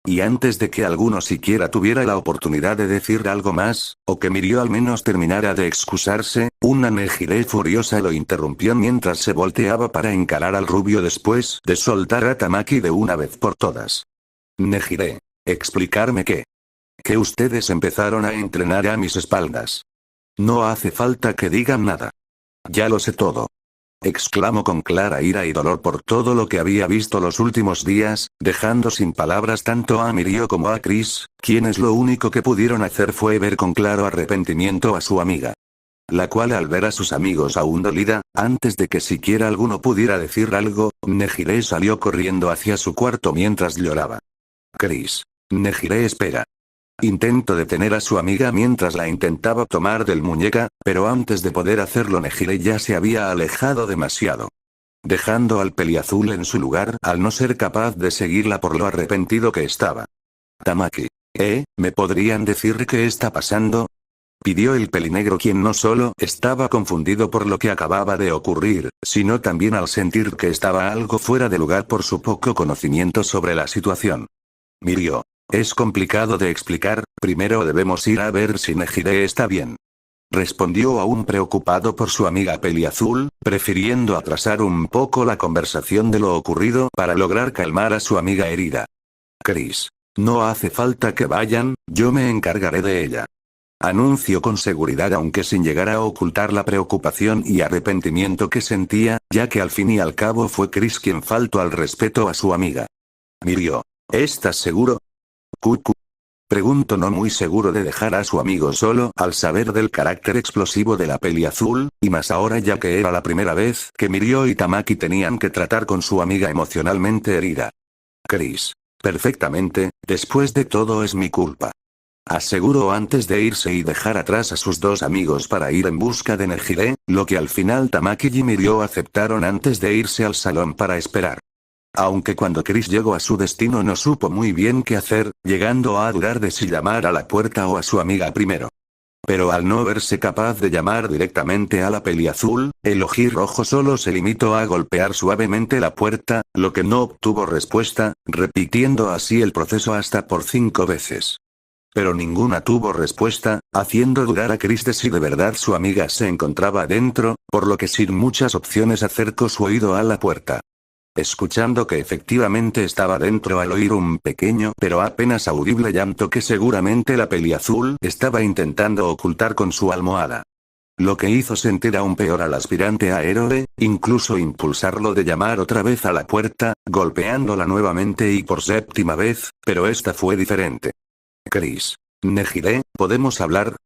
[SPEAKER 1] Y antes de que alguno siquiera tuviera la oportunidad de decir algo más, o que Mirio al menos terminara de excusarse, una Nehire furiosa lo interrumpió mientras se volteaba para encarar al rubio después de soltar a Tamaki de una vez por todas. Nehire. ¿Explicarme qué? Que ustedes empezaron a entrenar a mis espaldas. No hace falta que digan nada. Ya lo sé todo. Exclamó con clara ira y dolor por todo lo que había visto los últimos días, dejando sin palabras tanto a Mirio como a Chris, quienes lo único que pudieron hacer fue ver con claro arrepentimiento a su amiga. La cual al ver a sus amigos aún dolida, antes de que siquiera alguno pudiera decir algo, Nehire salió corriendo hacia su cuarto mientras lloraba. Chris. Nehire espera. Intentó detener a su amiga mientras la intentaba tomar del muñeca, pero antes de poder hacerlo Nehire ya se había alejado demasiado. Dejando al peliazul en su lugar al no ser capaz de seguirla por lo arrepentido que estaba. Tamaki. ¿Me podrían decir qué está pasando? Pidió el pelinegro, quien no solo estaba confundido por lo que acababa de ocurrir, sino también al sentir que estaba algo fuera de lugar por su poco conocimiento sobre la situación. Mirio. Es complicado de explicar, primero debemos ir a ver si Nehire está bien. Respondió aún preocupado por su amiga peliazul, prefiriendo atrasar un poco la conversación de lo ocurrido para lograr calmar a su amiga herida. Chris. No hace falta que vayan, yo me encargaré de ella. Anunció con seguridad, aunque sin llegar a ocultar la preocupación y arrepentimiento que sentía, ya que al fin y al cabo fue Chris quien faltó al respeto a su amiga. Mirio. ¿Estás seguro? Cucu. Preguntó, no muy seguro de dejar a su amigo solo al saber del carácter explosivo de la peliazul, y más ahora ya que era la primera vez que Mirio y Tamaki tenían que tratar con su amiga emocionalmente herida. Chris. Perfectamente, después de todo es mi culpa. Aseguró antes de irse y dejar atrás a sus dos amigos para ir en busca de Nehire, lo que al final Tamaki y Mirio aceptaron antes de irse al salón para esperar. Aunque cuando Chris llegó a su destino no supo muy bien qué hacer, llegando a dudar de si llamar a la puerta o a su amiga primero. Pero al no verse capaz de llamar directamente a la peliazul, el ojirrojo solo se limitó a golpear suavemente la puerta, lo que no obtuvo respuesta, repitiendo así el proceso hasta por 5 veces. Pero ninguna tuvo respuesta, haciendo dudar a Chris de si de verdad su amiga se encontraba dentro, por lo que sin muchas opciones acercó su oído a la puerta. Escuchando que efectivamente estaba dentro al oír un pequeño pero apenas audible llanto que seguramente la peliazul estaba intentando ocultar con su almohada. Lo que hizo sentir aún peor al aspirante a héroe, incluso impulsarlo de llamar otra vez a la puerta, golpeándola nuevamente y por 7ª vez, pero esta fue diferente. Chris. Nehire, ¿podemos hablar?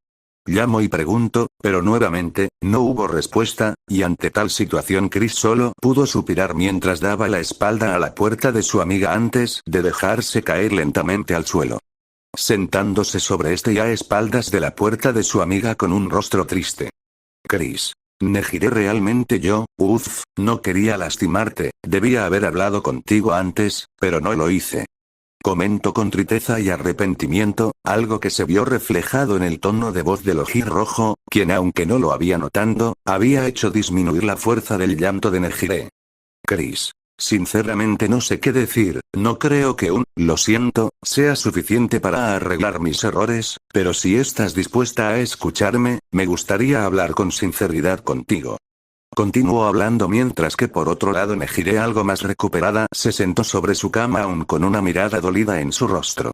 [SPEAKER 1] Llamo y pregunto, pero nuevamente, no hubo respuesta, y ante tal situación Chris solo pudo suspirar mientras daba la espalda a la puerta de su amiga antes de dejarse caer lentamente al suelo. Sentándose sobre este y a espaldas de la puerta de su amiga con un rostro triste. Chris. Nehire, realmente yo, no quería lastimarte, debía haber hablado contigo antes, pero no lo hice. Comentó con tristeza y arrepentimiento, algo que se vio reflejado en el tono de voz del ojirrojo, quien aunque no lo había notado, había hecho disminuir la fuerza del llanto de Nehire. Chris. Sinceramente no sé qué decir, no creo que lo siento, sea suficiente para arreglar mis errores, pero si estás dispuesta a escucharme, me gustaría hablar con sinceridad contigo. Continuó hablando mientras que por otro lado Nehire, algo más recuperada, se sentó sobre su cama aún con una mirada dolida en su rostro.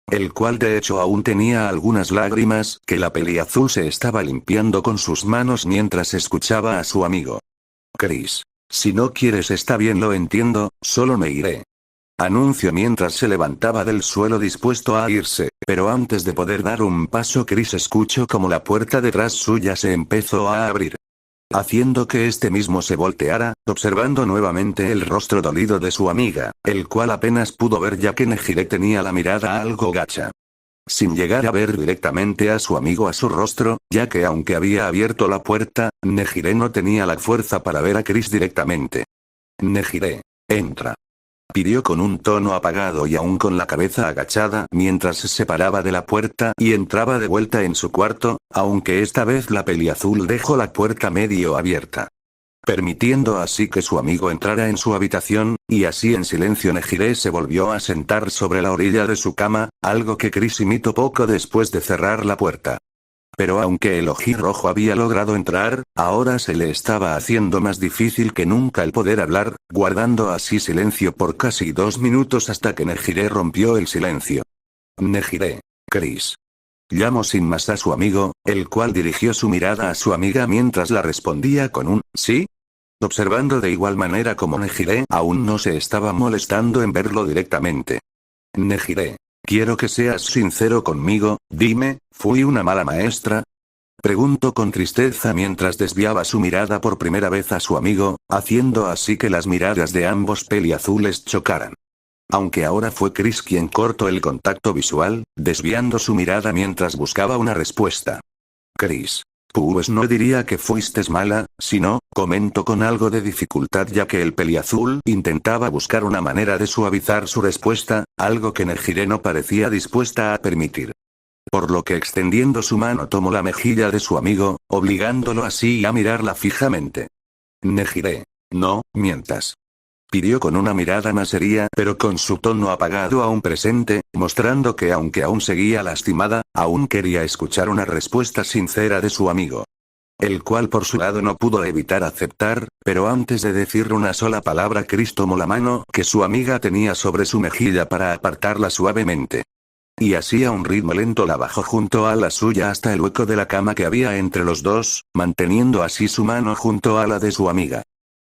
[SPEAKER 1] El cual de hecho aún tenía algunas lágrimas que la peliazul se estaba limpiando con sus manos mientras escuchaba a su amigo. Chris. Si no quieres está bien, lo entiendo, solo me iré. Anunció mientras se levantaba del suelo dispuesto a irse, pero antes de poder dar un paso Chris escuchó como la puerta detrás suya se empezó a abrir. Haciendo que este mismo se volteara, observando nuevamente el rostro dolido de su amiga, el cual apenas pudo ver ya que Nehire tenía la mirada algo gacha. Sin llegar a ver directamente a su amigo a su rostro, ya que aunque había abierto la puerta, Nehire no tenía la fuerza para ver a Chris directamente. Nehire. Entra. Pidió con un tono apagado y aún con la cabeza agachada mientras se separaba de la puerta y entraba de vuelta en su cuarto, aunque esta vez la peliazul dejó la puerta medio abierta. permitiendo así que su amigo entrara en su habitación, y así en silencio Nejire se volvió a sentar sobre la orilla de su cama, algo que Chris imitó poco después de cerrar la puerta. Pero aunque el ojirrojo había logrado entrar, ahora se le estaba haciendo más difícil que nunca el poder hablar, guardando así silencio por casi 2 minutos hasta que Nejire rompió el silencio. Nejire. Chris. Llamó sin más a su amigo, el cual dirigió su mirada a su amiga mientras la respondía con un ¿sí? Observando de igual manera como Nejire aún no se estaba molestando en verlo directamente. Nejire. Quiero que seas sincero conmigo, dime, ¿fui una mala maestra? Preguntó con tristeza mientras desviaba su mirada por primera vez a su amigo, haciendo así que las miradas de ambos peliazules chocaran. Aunque ahora fue Chris quien cortó el contacto visual, desviando su mirada mientras buscaba una respuesta. Chris. Pues no diría que fuiste mala, sino, comentó con algo de dificultad ya que el peliazul intentaba buscar una manera de suavizar su respuesta, algo que Nejire no parecía dispuesta a permitir. Por lo que extendiendo su mano tomó la mejilla de su amigo, obligándolo así a mirarla fijamente. Nejire. No, mientas. Pidió con una mirada más seria pero con su tono apagado aún presente, mostrando que aunque aún seguía lastimada, aún quería escuchar una respuesta sincera de su amigo. El cual por su lado no pudo evitar aceptar, pero antes de decir una sola palabra Chris tomó la mano que su amiga tenía sobre su mejilla para apartarla suavemente. Y así a un ritmo lento la bajó junto a la suya hasta el hueco de la cama que había entre los dos, manteniendo así su mano junto a la de su amiga.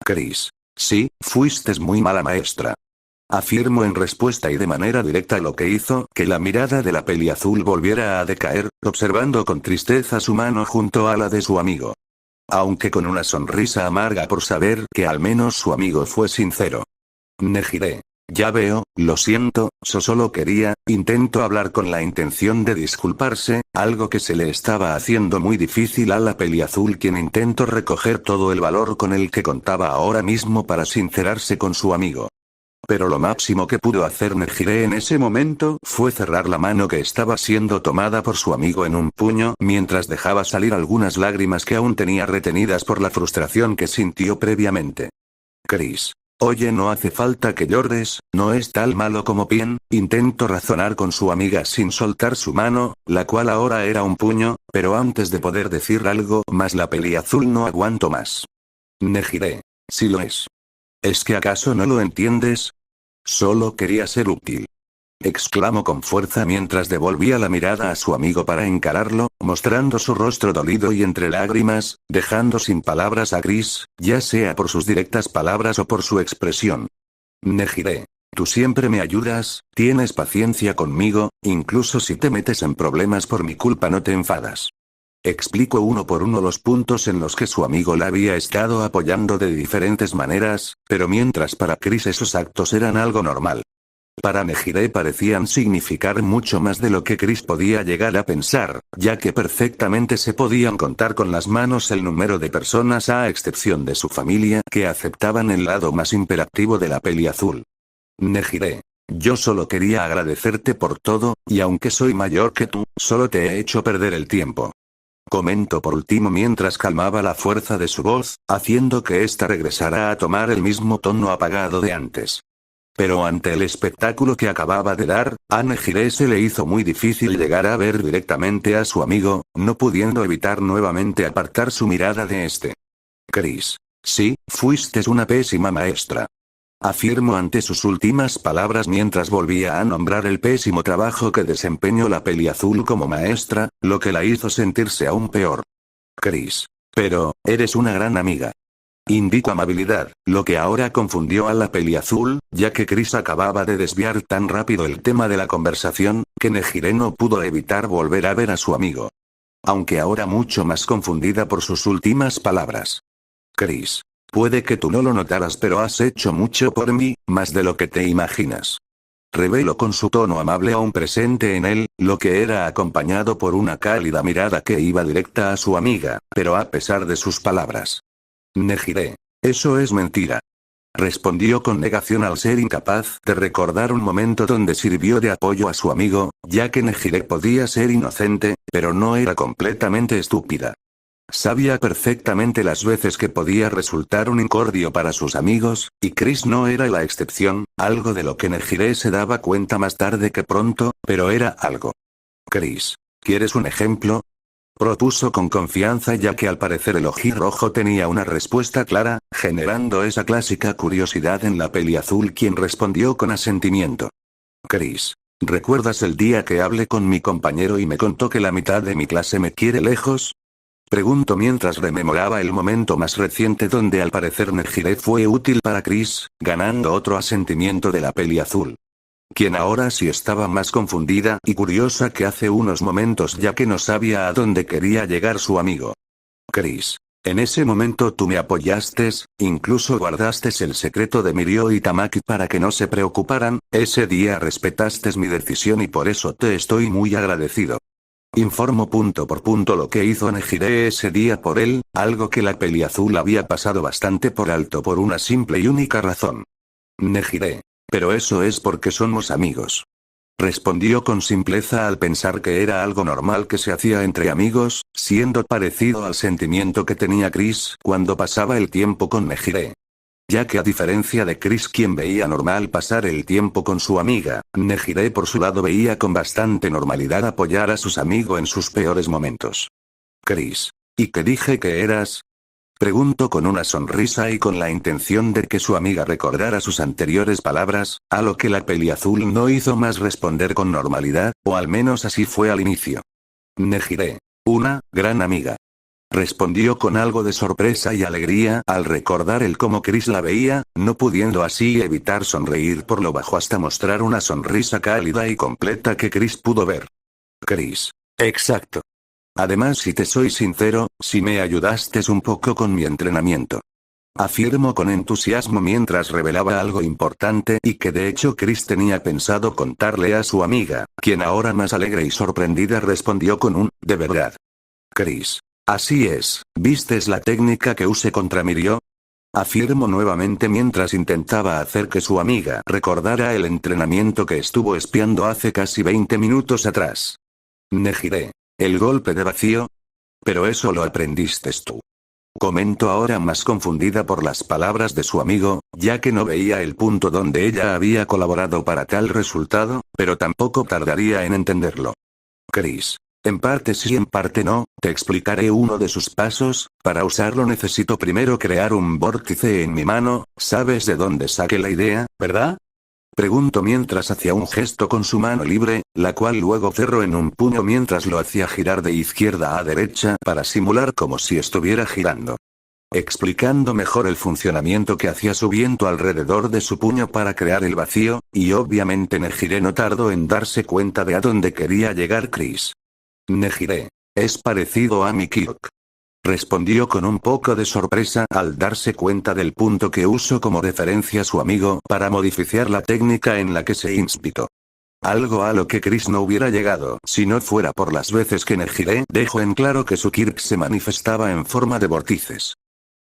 [SPEAKER 1] Chris. Sí, fuiste muy mala maestra. Afirmó en respuesta y de manera directa lo que hizo que la mirada de la peliazul volviera a decaer, observando con tristeza su mano junto a la de su amigo. Aunque con una sonrisa amarga por saber que al menos su amigo fue sincero. Nejire. Ya veo, lo siento, solo intentó hablar con la intención de disculparse, algo que se le estaba haciendo muy difícil a la peliazul quien intentó recoger todo el valor con el que contaba ahora mismo para sincerarse con su amigo. Pero lo máximo que pudo hacer Nejire en ese momento fue cerrar la mano que estaba siendo tomada por su amigo en un puño mientras dejaba salir algunas lágrimas que aún tenía retenidas por la frustración que sintió previamente. Chris. Oye, no hace falta que llores, no es tan malo como intentó razonar con su amiga sin soltar su mano, la cual ahora era un puño, pero antes de poder decir algo más la peliazul no aguantó más. Nejire. Sí lo es. ¿Es que acaso no lo entiendes? Solo quería ser útil. Exclamó con fuerza mientras devolvía la mirada a su amigo para encararlo, mostrando su rostro dolido y entre lágrimas, dejando sin palabras a Chris, ya sea por sus directas palabras o por su expresión. Nejire. Tú siempre me ayudas, tienes paciencia conmigo, incluso si te metes en problemas por mi culpa no te enfadas. Explicó uno por uno los puntos en los que su amigo la había estado apoyando de diferentes maneras, pero mientras para Chris esos actos eran algo normal. Para Nejire parecían significar mucho más de lo que Chris podía llegar a pensar, ya que perfectamente se podían contar con las manos el número de personas a excepción de su familia que aceptaban el lado más imperativo de la peliazul. Nejire. Yo solo quería agradecerte por todo, y aunque soy mayor que tú, solo te he hecho perder el tiempo. Comentó por último mientras calmaba la fuerza de su voz, haciendo que ésta regresara a tomar el mismo tono apagado de antes. Pero ante el espectáculo que acababa de dar, a Nejire se le hizo muy difícil llegar a ver directamente a su amigo, no pudiendo evitar nuevamente apartar su mirada de este. Chris. Sí, fuiste una pésima maestra. Afirmó ante sus últimas palabras mientras volvía a nombrar el pésimo trabajo que desempeñó la peliazul como maestra, lo que la hizo sentirse aún peor. Chris. Pero, eres una gran amiga. Indicó amabilidad, lo que ahora confundió a la peliazul, ya que Chris acababa de desviar tan rápido el tema de la conversación, que Nejire no pudo evitar volver a ver a su amigo. Aunque ahora mucho más confundida por sus últimas palabras. Chris. Puede que tú no lo notaras pero has hecho mucho por mí, más de lo que te imaginas. Reveló con su tono amable aún presente en él, lo que era acompañado por una cálida mirada que iba directa a su amiga, pero a pesar de sus palabras. Nejire. Eso es mentira. Respondió con negación al ser incapaz de recordar un momento donde sirvió de apoyo a su amigo, ya que Nejire podía ser inocente, pero no era completamente estúpida. Sabía perfectamente las veces que podía resultar un incordio para sus amigos, y Chris no era la excepción, algo de lo que Nejire se daba cuenta más tarde que pronto, pero era algo. Chris, ¿quieres un ejemplo? Propuso con confianza ya que al parecer el ojirrojo tenía una respuesta clara, generando esa clásica curiosidad en la peliazul quien respondió con asentimiento. Chris, ¿recuerdas el día que hablé con mi compañero y me contó que la mitad de mi clase me quiere lejos? Preguntó mientras rememoraba el momento más reciente donde al parecer Nejire fue útil para Chris, ganando otro asentimiento de la peliazul. Quien ahora sí estaba más confundida y curiosa que hace unos momentos ya que no sabía a dónde quería llegar su amigo. Chris, en ese momento tú me apoyaste, incluso guardaste el secreto de Mirio y Tamaki para que no se preocuparan, ese día respetaste mi decisión y por eso te estoy muy agradecido. Informo punto por punto lo que hizo Nejire ese día por él, algo que la peliazul había pasado bastante por alto por una simple y única razón. Nejire. Pero eso es porque somos amigos. Respondió con simpleza al pensar que era algo normal que se hacía entre amigos, siendo parecido al sentimiento que tenía Chris cuando pasaba el tiempo con Nejire. Ya que a diferencia de Chris quien veía normal pasar el tiempo con su amiga, Nejire por su lado veía con bastante normalidad apoyar a sus amigos en sus peores momentos. Chris, ¿y qué dije que eras? Preguntó con una sonrisa y con la intención de que su amiga recordara sus anteriores palabras, a lo que la peliazul no hizo más responder con normalidad, o al menos así fue al inicio. Nejire. Una gran amiga. Respondió con algo de sorpresa y alegría al recordar el cómo Chris la veía, no pudiendo así evitar sonreír por lo bajo hasta mostrar una sonrisa cálida y completa que Chris pudo ver. Chris. Exacto. Además, si te soy sincero, sí me ayudaste un poco con mi entrenamiento. Afirmó con entusiasmo mientras revelaba algo importante y que de hecho Chris tenía pensado contarle a su amiga, quien ahora más alegre y sorprendida respondió con un, ¿de verdad? Chris. Así es, ¿vistes la técnica que usé contra Mirio? Afirmó nuevamente mientras intentaba hacer que su amiga recordara el entrenamiento que estuvo espiando hace casi 20 minutos atrás. Nejire. ¿El golpe de vacío? Pero eso lo aprendiste tú. Comentó ahora más confundida por las palabras de su amigo, ya que no veía el punto donde ella había colaborado para tal resultado, pero tampoco tardaría en entenderlo. Chris. En parte sí, en parte no, te explicaré uno de sus pasos, para usarlo necesito primero crear un vórtice en mi mano, ¿sabes de dónde saqué la idea, verdad? Preguntó mientras hacía un gesto con su mano libre, la cual luego cerró en un puño mientras lo hacía girar de izquierda a derecha para simular como si estuviera girando. Explicando mejor el funcionamiento que hacía su viento alrededor de su puño para crear el vacío, y obviamente Nejire no tardó en darse cuenta de a dónde quería llegar Chris. Nejire. Es parecido a mi Kyok. Respondió con un poco de sorpresa al darse cuenta del punto que usó como referencia su amigo para modificar la técnica en la que se inspiró. Algo a lo que Chris no hubiera llegado si no fuera por las veces que Nejire dejó en claro que su Kirk se manifestaba en forma de vórtices.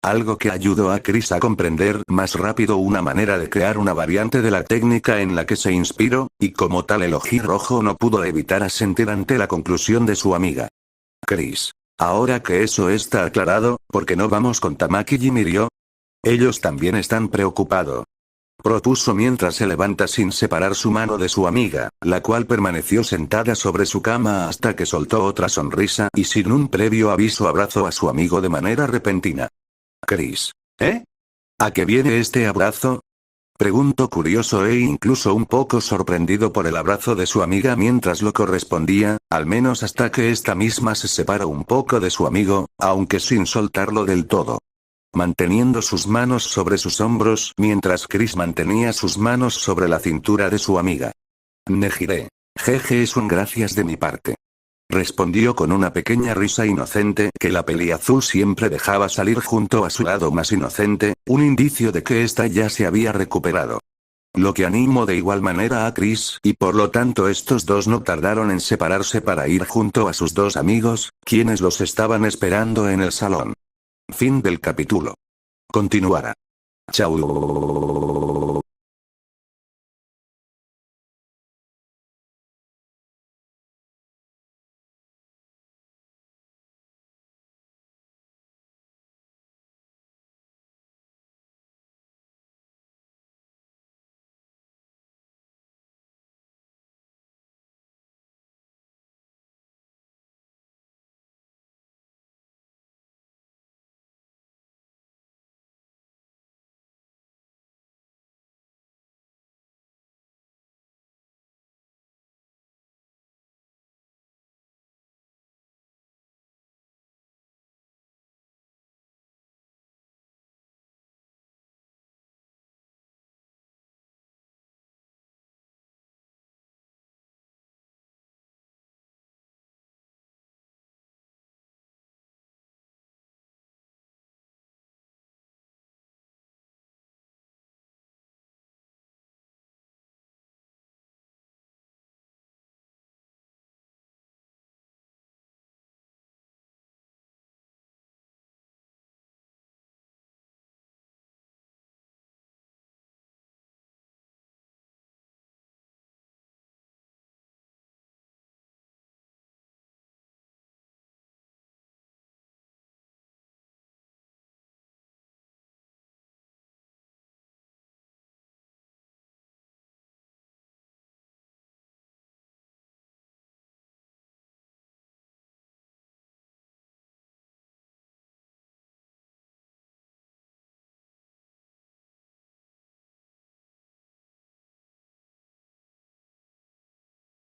[SPEAKER 1] Algo que ayudó a Chris a comprender más rápido una manera de crear una variante de la técnica en la que se inspiró, y como tal el ojirrojo no pudo evitar asentir ante la conclusión de su amiga. Chris. Ahora que eso está aclarado, ¿por qué no vamos con Tamaki y Mirio? Ellos también están preocupados. Propuso mientras se levanta sin separar su mano de su amiga, la cual permaneció sentada sobre su cama hasta que soltó otra sonrisa y sin un previo aviso abrazó a su amigo de manera repentina. Chris. ¿Eh? ¿A qué viene este abrazo? Preguntó curioso e incluso un poco sorprendido por el abrazo de su amiga mientras lo correspondía, al menos hasta que esta misma se separó un poco de su amigo, aunque sin soltarlo del todo. Manteniendo sus manos sobre sus hombros mientras Chris mantenía sus manos sobre la cintura de su amiga. Nejire. Jeje, es un gracias de mi parte. Respondió con una pequeña risa inocente que la peliazul siempre dejaba salir junto a su lado más inocente, un indicio de que ésta ya se había recuperado. Lo que animó de igual manera a Chris, y por lo tanto estos dos no tardaron en separarse para ir junto a sus dos amigos, quienes los estaban esperando en el salón. Fin del capítulo. Continuará. Chao.